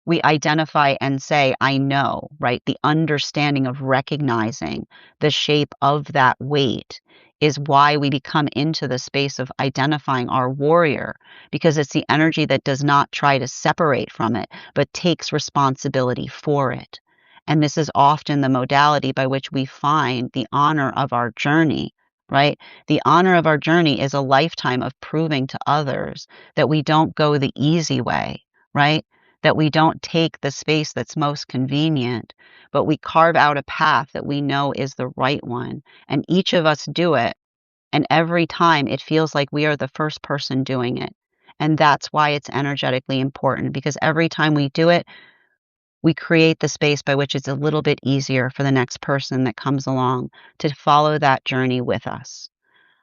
We identify and say, I know, right? The understanding of recognizing the shape of that weight is why we become into the space of identifying our warrior, because it's the energy that does not try to separate from it, but takes responsibility for it. And this is often the modality by which we find the honor of our journey, right? The honor of our journey is a lifetime of proving to others that we don't go the easy way, right? That we don't take the space that's most convenient, but we carve out a path that we know is the right one. And each of us do it. And every time it feels like we are the first person doing it. And that's why it's energetically important, because every time we do it, we create the space by which it's a little bit easier for the next person that comes along to follow that journey with us.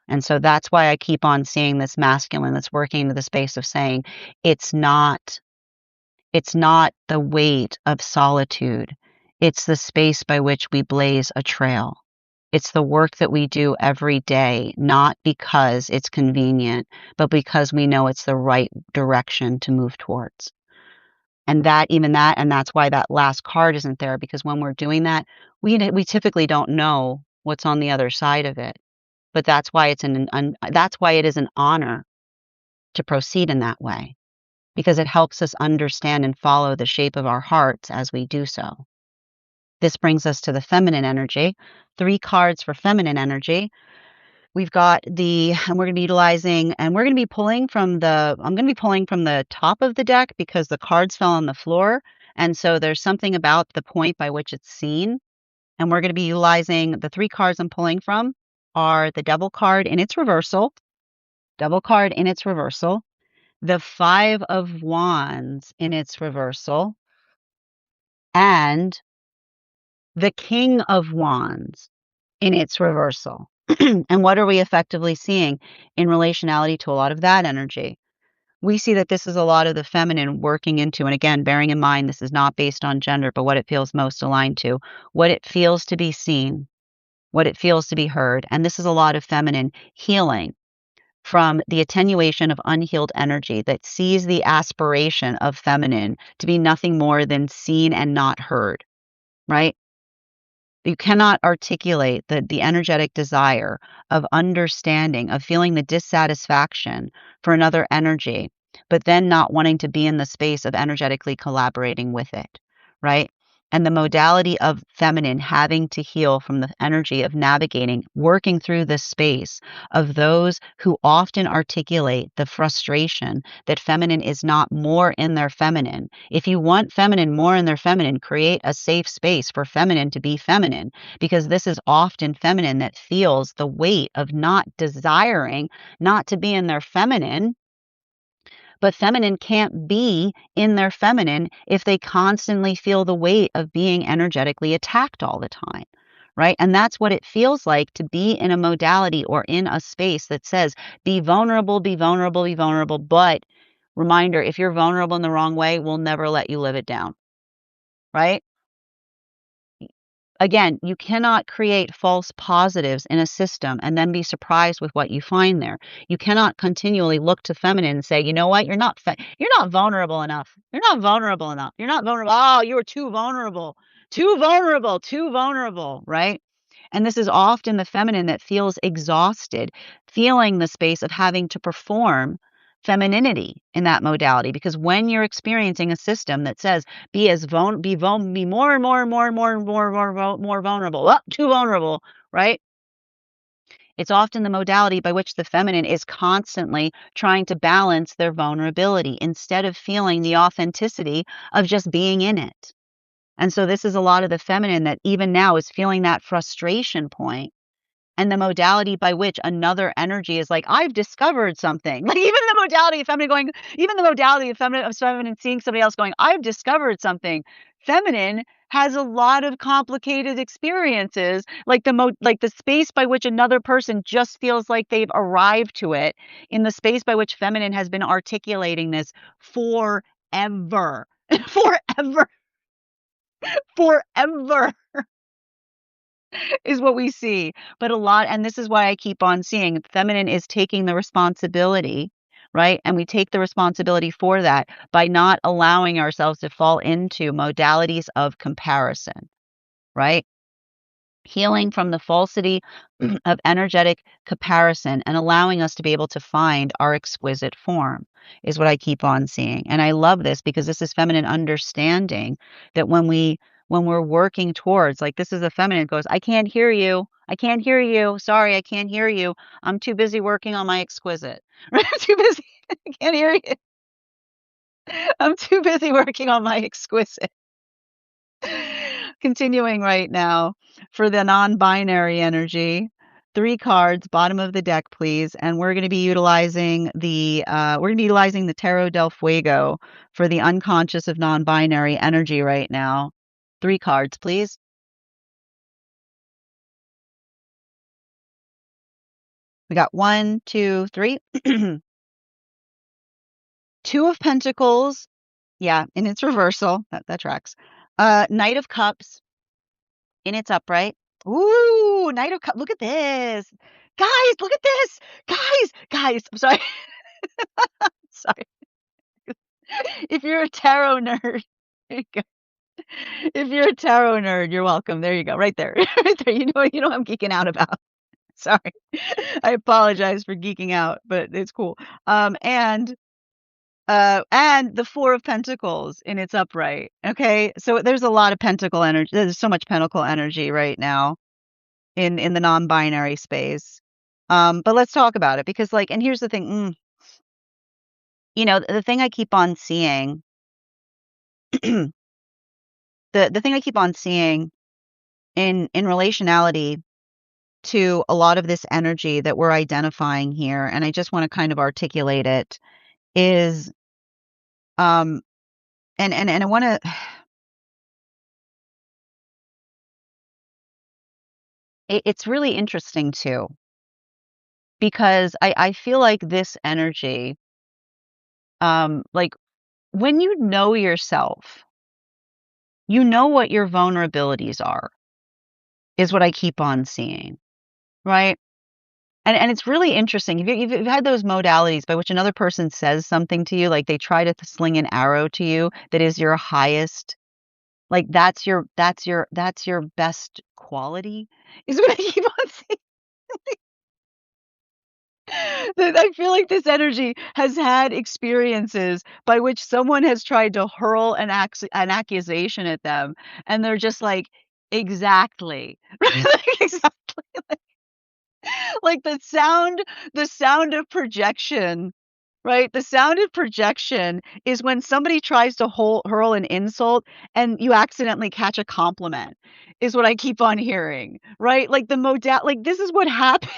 And so that's why I keep on seeing this masculine that's working into the space of saying, it's not the weight of solitude. It's the space by which we blaze a trail. It's the work that we do every day, not because it's convenient, but because we know it's the right direction to move towards. And that's why that last card isn't there, because when we're doing that, we typically don't know what's on the other side of it. But that's why it is an honor to proceed in that way, because it helps us understand and follow the shape of our hearts as we do so. This brings us to the feminine energy. 3 cards for feminine energy. We've got and we're going to be utilizing, and we're going to be pulling I'm going to be pulling from the top of the deck because the cards fell on the floor. And so there's something about the point by which it's seen. And we're going to be utilizing the 3 cards I'm pulling from are the Devil card in its reversal, the 5 of Wands in its reversal, and the King of Wands in its reversal. And what are we effectively seeing in relationality to a lot of that energy? We see that this is a lot of the feminine working into, and again, bearing in mind, this is not based on gender, but what it feels most aligned to, what it feels to be seen, what it feels to be heard. And this is a lot of feminine healing from the attenuation of unhealed energy that sees the aspiration of feminine to be nothing more than seen and not heard, right? You cannot articulate the energetic desire of understanding, of feeling the dissatisfaction for another energy, but then not wanting to be in the space of energetically collaborating with it, right? And the modality of feminine having to heal from the energy of navigating, working through this space of those who often articulate the frustration that feminine is not more in their feminine. If you want feminine more in their feminine, create a safe space for feminine to be feminine, because this is often feminine that feels the weight of not desiring not to be in their feminine. But feminine can't be in their feminine if they constantly feel the weight of being energetically attacked all the time, right? And that's what it feels like to be in a modality or in a space that says, be vulnerable, be vulnerable, be vulnerable. But reminder, if you're vulnerable in the wrong way, we'll never let you live it down, right? Again, you cannot create false positives in a system and then be surprised with what you find there. You cannot continually look to feminine and say, you know what, you're not vulnerable enough. You're not vulnerable enough. You're not vulnerable. Oh, you were too vulnerable. Too vulnerable. Too vulnerable, right? And this is often the feminine that feels exhausted, feeling the space of having to perform femininity in that modality, because when you're experiencing a system that says be more and more and more and more and more vulnerable, too vulnerable, right? It's often the modality by which the feminine is constantly trying to balance their vulnerability instead of feeling the authenticity of just being in it. And so this is a lot of the feminine that even now is feeling that frustration point and the modality by which another energy is like, "I've discovered something." Like, even the modality of feminine going even the modality of feminine seeing somebody else going, "I've discovered something." Feminine has a lot of complicated experiences, like like the space by which another person just feels like they've arrived to it, in the space by which feminine has been articulating this forever. Forever, forever. Is what we see. But a lot and this is why I keep on seeing feminine is taking the responsibility, right? And we take the responsibility for that by not allowing ourselves to fall into modalities of comparison, right? Healing from the falsity of energetic comparison and allowing us to be able to find our exquisite form is what I keep on seeing. And I love this because this is feminine understanding that when we're working towards, like, this is a feminine goes, I can't hear you. I can't hear you. Sorry, I can't hear you. I'm too busy working on my exquisite. Right? I'm too busy. I can't hear you. I'm too busy working on my exquisite. Continuing right now for the non-binary energy. 3 cards, bottom of the deck, please. And we're going to be utilizing the Tarot del Fuego for the unconscious of non-binary energy right now. 3 cards, please. We got 1, 2, 3. 2 of Pentacles. Yeah, in its reversal. That tracks. Knight of Cups in its upright. Ooh, Knight of Cups. Look at this. Guys, look at this. Guys, I'm sorry. Sorry. If you're a tarot nerd, there you go. If you're a tarot nerd, you're welcome. There you go. Right there. Right there. You know what I'm geeking out about. Sorry. I apologize for geeking out, but it's cool. And the 4 of Pentacles in its upright. Okay? So there's a lot of pentacle energy. There's so much pentacle energy right now in the non-binary space. But let's talk about it because, like, and here's the thing, the thing I keep on seeing, the thing I keep on seeing in relationality to a lot of this energy that we're identifying here, and I just want to kind of articulate it, is and I want to it's really interesting too because I feel like this energy, like, when you know yourself, you know what your vulnerabilities are, is what I keep on seeing, right? And it's really interesting. You've had those modalities by which another person says something to you, like they try to sling an arrow to you that is your highest, like that's your best quality, is what I keep on saying. That I feel like this energy has had experiences by which someone has tried to hurl an accusation at them, and they're just like, "Exactly." Like, exactly. Like the sound of projection, right? The sound of projection is when somebody tries to hurl an insult and you accidentally catch a compliment, is what I keep on hearing, right? Like like, this is what happens.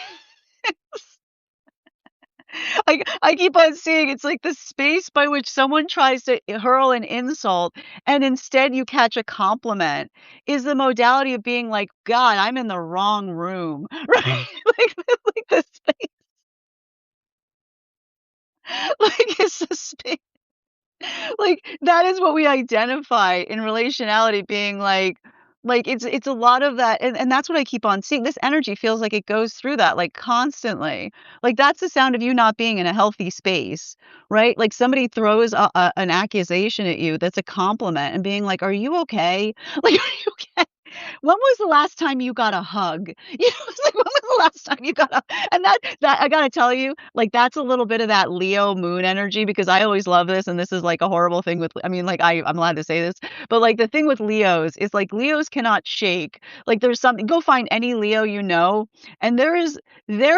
I keep on seeing it's like the space by which someone tries to hurl an insult and instead you catch a compliment is the modality of being like, "God, I'm in the wrong room." Right? Like the space, like, it's the space. Like, that is what we identify in relationality being like, it's a lot of that, and that's what I keep on seeing. This energy feels like it goes through that, like, constantly. Like, that's the sound of you not being in a healthy space, right? Like, somebody throws an accusation at you that's a compliment and being like, "Are you okay?" Like, "Are you okay?" When was the last time you got a hug? It's like, when was the last time you got a and that I gotta tell you, like, that's a little bit of that Leo moon energy because I always love this, and this is, like, a horrible thing with I mean, like, I'm allowed to say this, but, like, the thing with Leos is, like, Leos cannot shake. Like, there's something go find any Leo you know, and there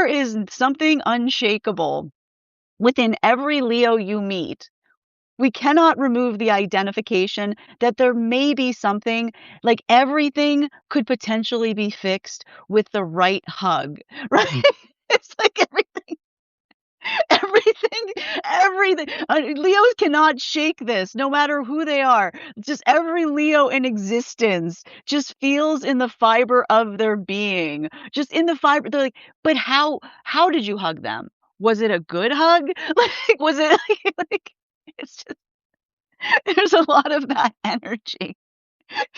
is something unshakable within every Leo you meet We cannot remove the identification that there may be something, like everything could potentially be fixed with the right hug, right? It's like everything, everything. Leos cannot shake this, no matter who they are. Just every Leo in existence just feels in the fiber of their being, just in the fiber. They're like, but how did you hug them? Was it a good hug? Like, was it like it's just there's a lot of that energy.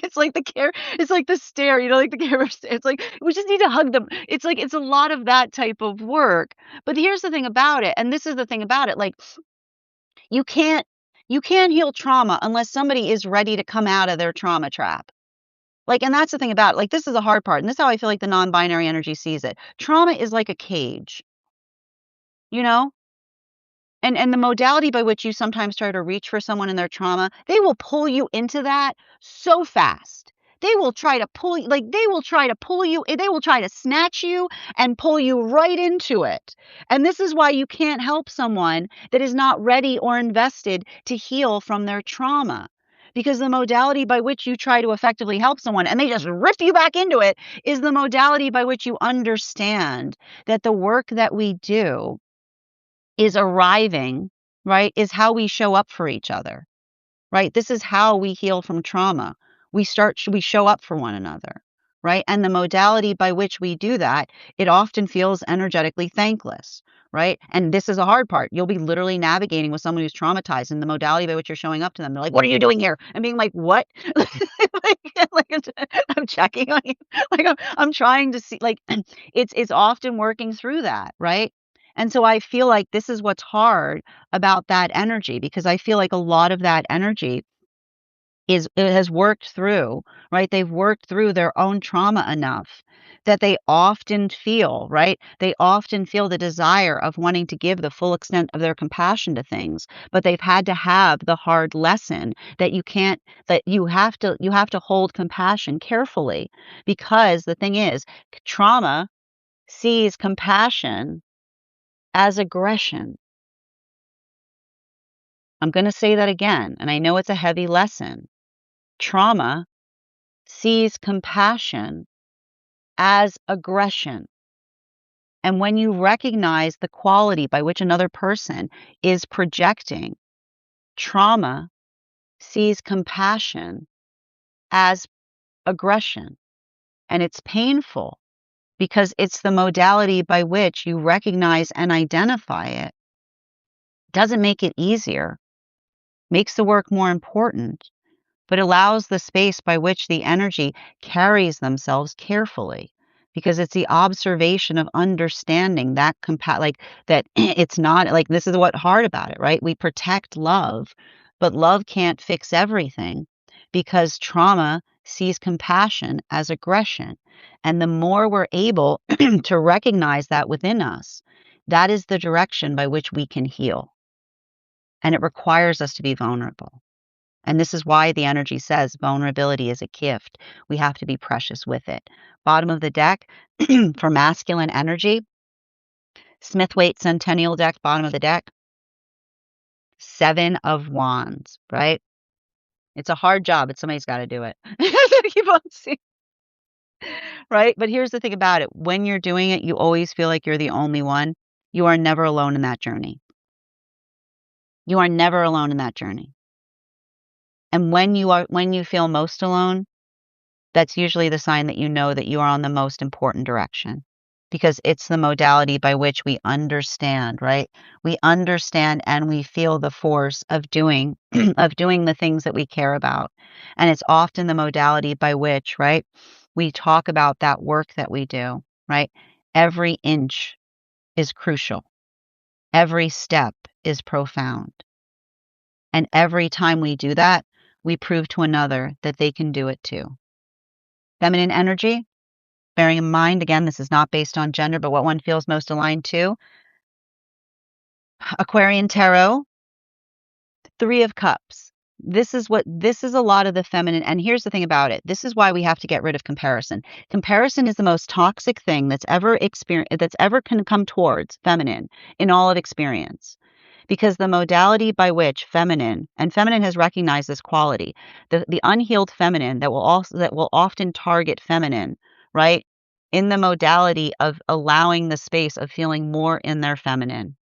It's like the care. It's like the stare, like the camera stare. It's like, we just need to hug them. It's like, it's a lot of that type of work. But here's the thing about it, and this is the thing about it, like, you can't you can't heal trauma unless somebody is ready to come out of their trauma trap. Like, and that's the thing about it. Like, this is the hard part, and this is how I feel like the non-binary energy sees it. Trauma is like a cage, you know? And the modality by which you sometimes try to reach for someone in their trauma, they will pull you into that so fast. They will try to pull you, like, they will try to pull you, they will try to snatch you and pull you right into it. And this is why you can't help someone that is not ready or invested to heal from their trauma. Because the modality by which you try to effectively help someone and they just rip you back into it is the modality by which you understand that the work that we do is arriving, right, is how we show up for each other, right? This is how we heal from trauma. We show up for one another, right? And the modality by which we do that, it often feels energetically thankless, right? And this is a hard part. You'll be literally navigating with someone who's traumatized, and the modality by which you're showing up to them, they're like, "What are you doing here?" And being like, "What?" like I'm checking on you. Like I'm trying to see, like, it's often working through that, right? And so I feel like this is what's hard about that energy, because I feel like a lot of that energy it has worked through, right? They've worked through their own trauma enough that they often feel, right? They often feel the desire of wanting to give the full extent of their compassion to things, but they've had to have the hard lesson that you have to hold compassion carefully, because the thing is, trauma sees compassion as aggression. I'm going to say that again, and I know it's a heavy lesson. Trauma sees compassion as aggression. And when you recognize the quality by which another person is projecting, trauma sees compassion as aggression. And it's painful because it's the modality by which you recognize and identify it. Doesn't make it easier, makes the work more important, but allows the space by which the energy carries themselves carefully, because it's the observation of understanding that like that it's not like, this is what hard about it, right? We protect love, but love can't fix everything, because trauma sees compassion as aggression. And the more we're able to recognize that within us, that is the direction by which we can heal. And it requires us to be vulnerable. And this is why the energy says vulnerability is a gift. We have to be precious with it. Bottom of the deck for masculine energy, Smith-Waite Centennial deck, bottom of the deck, 7 of Wands, right? It's a hard job, but somebody's got to do it. Keep on seeing, right? But here's the thing about it. When you're doing it, you always feel like you're the only one. You are never alone in that journey. You are never alone in that journey. And when you feel most alone, that's usually the sign that you know that you are on the most important direction, because it's the modality by which we understand, right? We understand and we feel the force of doing of doing the things that we care about. And it's often the modality by which, right, we talk about that work that we do, right? Every inch is crucial. Every step is profound. And every time we do that, we prove to another that they can do it too. Feminine energy, bearing in mind, again, this is not based on gender, but what one feels most aligned to. Aquarian Tarot, 3 of Cups. This is a lot of the feminine. And here's the thing about it. This is why we have to get rid of comparison. Comparison is the most toxic thing that's ever come towards feminine in all of experience. because the modality by which feminine, and feminine has recognized this quality, the unhealed feminine that will often target feminine, right? In the modality of allowing the space of feeling more in their feminine.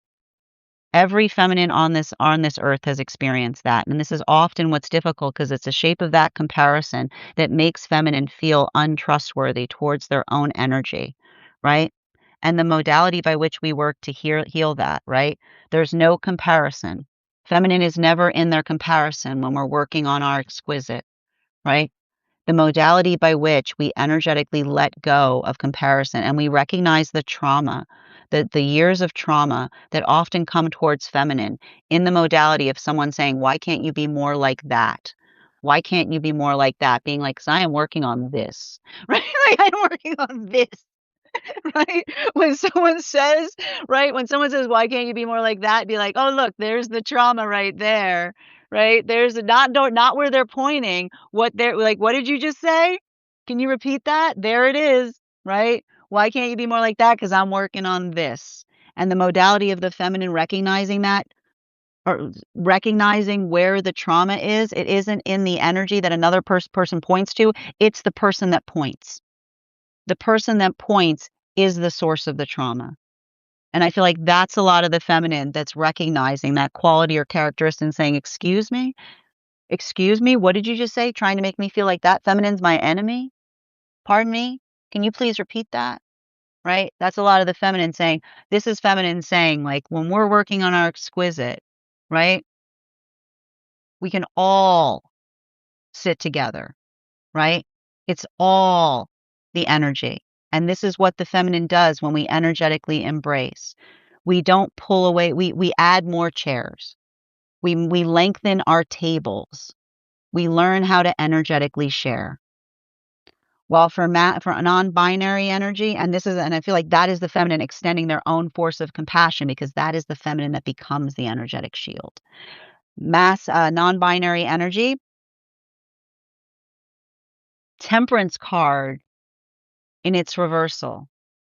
Every feminine on this earth has experienced that. And this is often what's difficult because it's a shape of that comparison that makes feminine feel untrustworthy towards their own energy, right? And the modality by which we work to heal that, right? There's no comparison. Feminine is never in their comparison when we're working on our exquisite, right? The modality by which we energetically let go of comparison and we recognize the trauma, the years of trauma that often come towards feminine in the modality of someone saying, why can't you be more like that? Why can't you be more like that? Being like, 'cause I am working on this, right? Like I'm working on this. Right? When someone says, right? When someone says, "Why can't you be more like that?" Be like, "Oh, look, there's the trauma right there." Right? There's not where they're pointing. What they're like, "What did you just say? Can you repeat that?" There it is, right? "Why can't you be more like that? Because 'Cause I'm working on this." And the modality of the feminine recognizing that or recognizing where the trauma is, it isn't in the energy that another person points to, it's the person that points. The person that points is the source of the trauma. And I feel like that's a lot of the feminine that's recognizing that quality or characteristic and saying, "Excuse me? Excuse me? What did you just say? Trying to make me feel like that feminine's my enemy? Pardon me? Can you please repeat that?" Right? That's a lot of the feminine saying, this is feminine saying, like, when we're working on our exquisite, right? We can all sit together, right? It's all the energy. And this is what the feminine does when we energetically embrace. We don't pull away, we add more chairs. We lengthen our tables. We learn how to energetically share. While for a non-binary energy, and I feel like that is the feminine extending their own force of compassion because that is the feminine that becomes the energetic shield. Non-binary energy, temperance card in its reversal.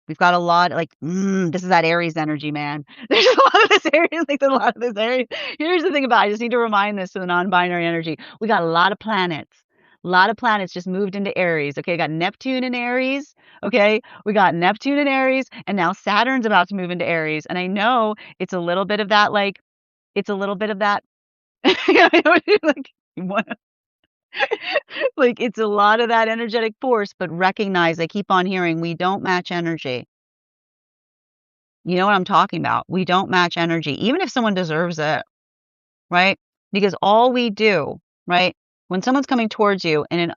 We've got a lot like, this is that Aries energy, man. There's a lot of this Aries, like a lot of this Aries. Here's the thing about it, I just need to remind this to the non-binary energy. We got a lot of planets. A lot of planets just moved into Aries. Okay, got Neptune in Aries. Okay, we got Neptune in Aries, and now Saturn's about to move into Aries. And I know it's a little bit of that, like, it's a little bit of that. Like, what? Like it's a lot of that energetic force, but recognize I keep on hearing we don't match energy. You know what I'm talking about. We don't match energy, even if someone deserves it, right? Because all we do, right? When someone's coming towards you in an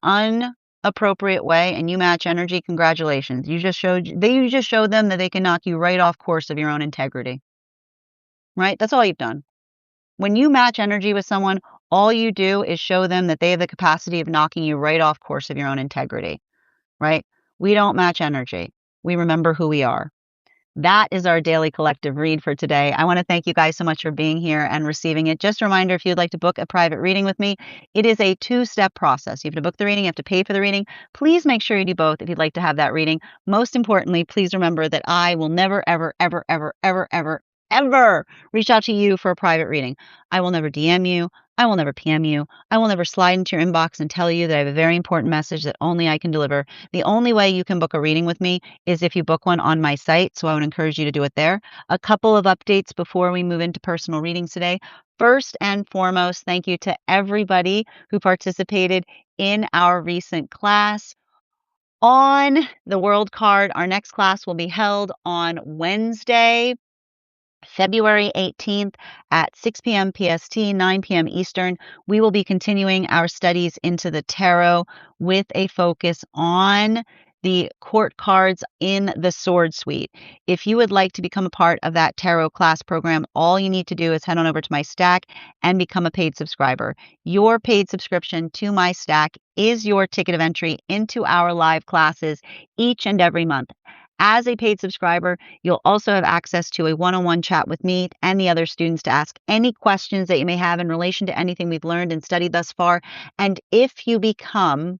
unappropriate way and you match energy, congratulations. You just showed them that they can knock you right off course of your own integrity. Right? That's all you've done. When you match energy with someone, all you do is show them that they have the capacity of knocking you right off course of your own integrity, right? We don't match energy. We remember who we are. That is our daily collective read for today. I want to thank you guys so much for being here and receiving it. Just a reminder, if you'd like to book a private reading with me, it is a two-step process. You have to book the reading, you have to pay for the reading. Please make sure you do both if you'd like to have that reading. Most importantly, please remember that I will never, ever, ever, ever, ever, ever, ever reach out to you for a private reading. I will never DM you. I will never PM you. I will never slide into your inbox and tell you that I have a very important message that only I can deliver. The only way you can book a reading with me is if you book one on my site, so I would encourage you to do it there. A couple of updates before we move into personal readings today. First and foremost, thank you to everybody who participated in our recent class on the World Card. Our next class will be held on Wednesday, February 18th at 6 p.m. PST, 9 p.m. Eastern. We will be continuing our studies into the tarot with a focus on the court cards in the Sword Suite. If you would like to become a part of that tarot class program, all you need to do is head on over to my stack and become a paid subscriber. Your paid subscription to my stack is your ticket of entry into our live classes each and every month. As a paid subscriber, you'll also have access to a one-on-one chat with me and the other students to ask any questions that you may have in relation to anything we've learned and studied thus far. And if you become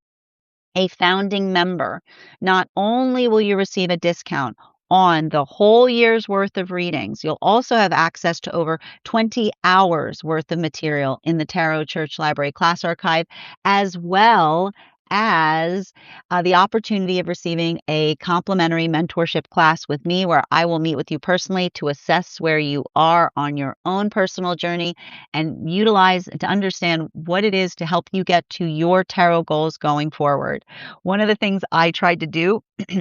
a founding member, not only will you receive a discount on the whole year's worth of readings. You'll also have access to over 20 hours worth of material in the Tarot Church Library Class Archive, as well as the opportunity of receiving a complimentary mentorship class with me, where I will meet with you personally to assess where you are on your own personal journey and utilize to understand what it is to help you get to your tarot goals going forward. One of the things I tried to do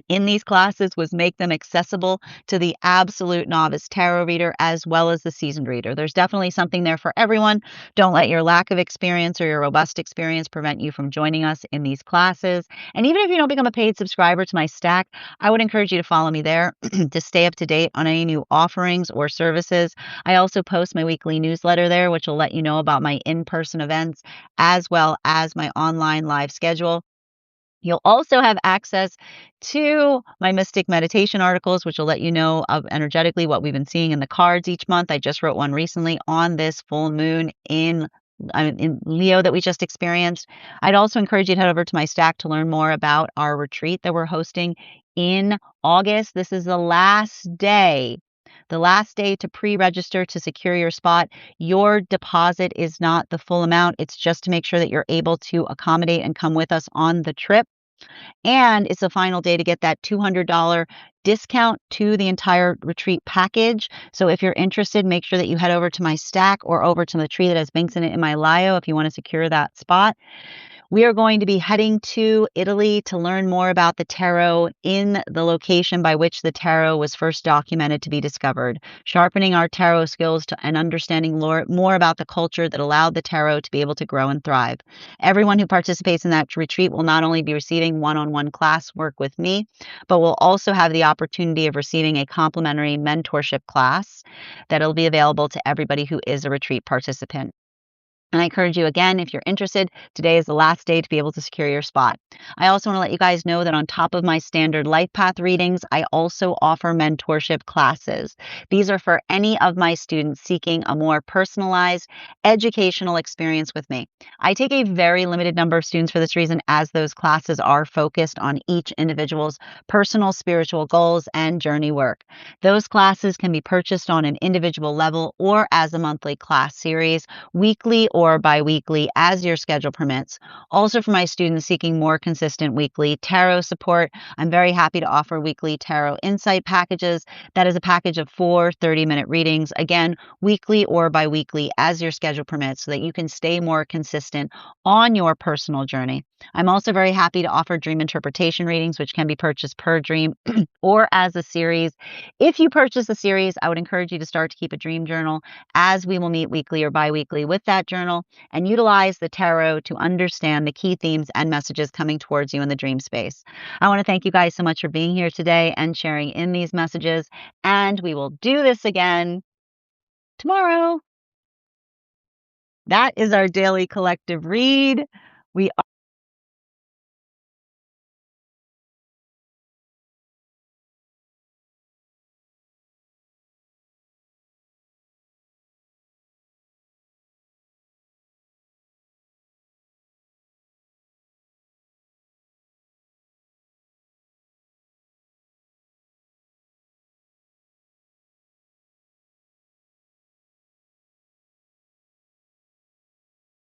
in these classes was make them accessible to the absolute novice tarot reader as well as the seasoned reader. There's definitely something there for everyone. Don't let your lack of experience or your robust experience prevent you from joining us in these classes. And even if you don't become a paid subscriber to my stack, I would encourage you to follow me there to stay up to date on any new offerings or services. I also post my weekly newsletter there, which will let you know about my in-person events as well as my online live schedule. You'll also have access to my mystic meditation articles, which will let you know of energetically what we've been seeing in the cards each month. I just wrote one recently on this full moon in Leo that we just experienced. I'd also encourage you to head over to my stack to learn more about our retreat that we're hosting in August. This is the last day. The last day to pre-register to secure your spot. Your deposit is not the full amount. It's just to make sure that you're able to accommodate and come with us on the trip. And it's the final day to get that $200 discount to the entire retreat package. So if you're interested, make sure that you head over to my stack or over to the tree that has links in it in my bio if you want to secure that spot. We are going to be heading to Italy to learn more about the tarot in the location by which the tarot was first documented to be discovered, sharpening our tarot skills and understanding more about the culture that allowed the tarot to be able to grow and thrive. Everyone who participates in that retreat will not only be receiving one-on-one class work with me, but will also have the opportunity of receiving a complimentary mentorship class that will be available to everybody who is a retreat participant. And I encourage you again, if you're interested, today is the last day to be able to secure your spot. I also want to let you guys know that on top of my standard life path readings, I also offer mentorship classes. These are for any of my students seeking a more personalized educational experience with me. I take a very limited number of students for this reason, as those classes are focused on each individual's personal spiritual goals and journey work. Those classes can be purchased on an individual level or as a monthly class series, weekly or bi-weekly as your schedule permits. Also, for my students seeking more consistent weekly tarot support, I'm very happy to offer weekly tarot insight packages. That is a package of 4 30-minute readings, again, weekly or bi-weekly as your schedule permits, so that you can stay more consistent on your personal journey. I'm also very happy to offer dream interpretation readings, which can be purchased per dream or as a series. If you purchase a series, I would encourage you to start to keep a dream journal, as we will meet weekly or bi-weekly with that journal and utilize the tarot to understand the key themes and messages coming towards you in the dream space. I want to thank you guys so much for being here today and sharing in these messages, and we will do this again tomorrow. That is our daily collective read. We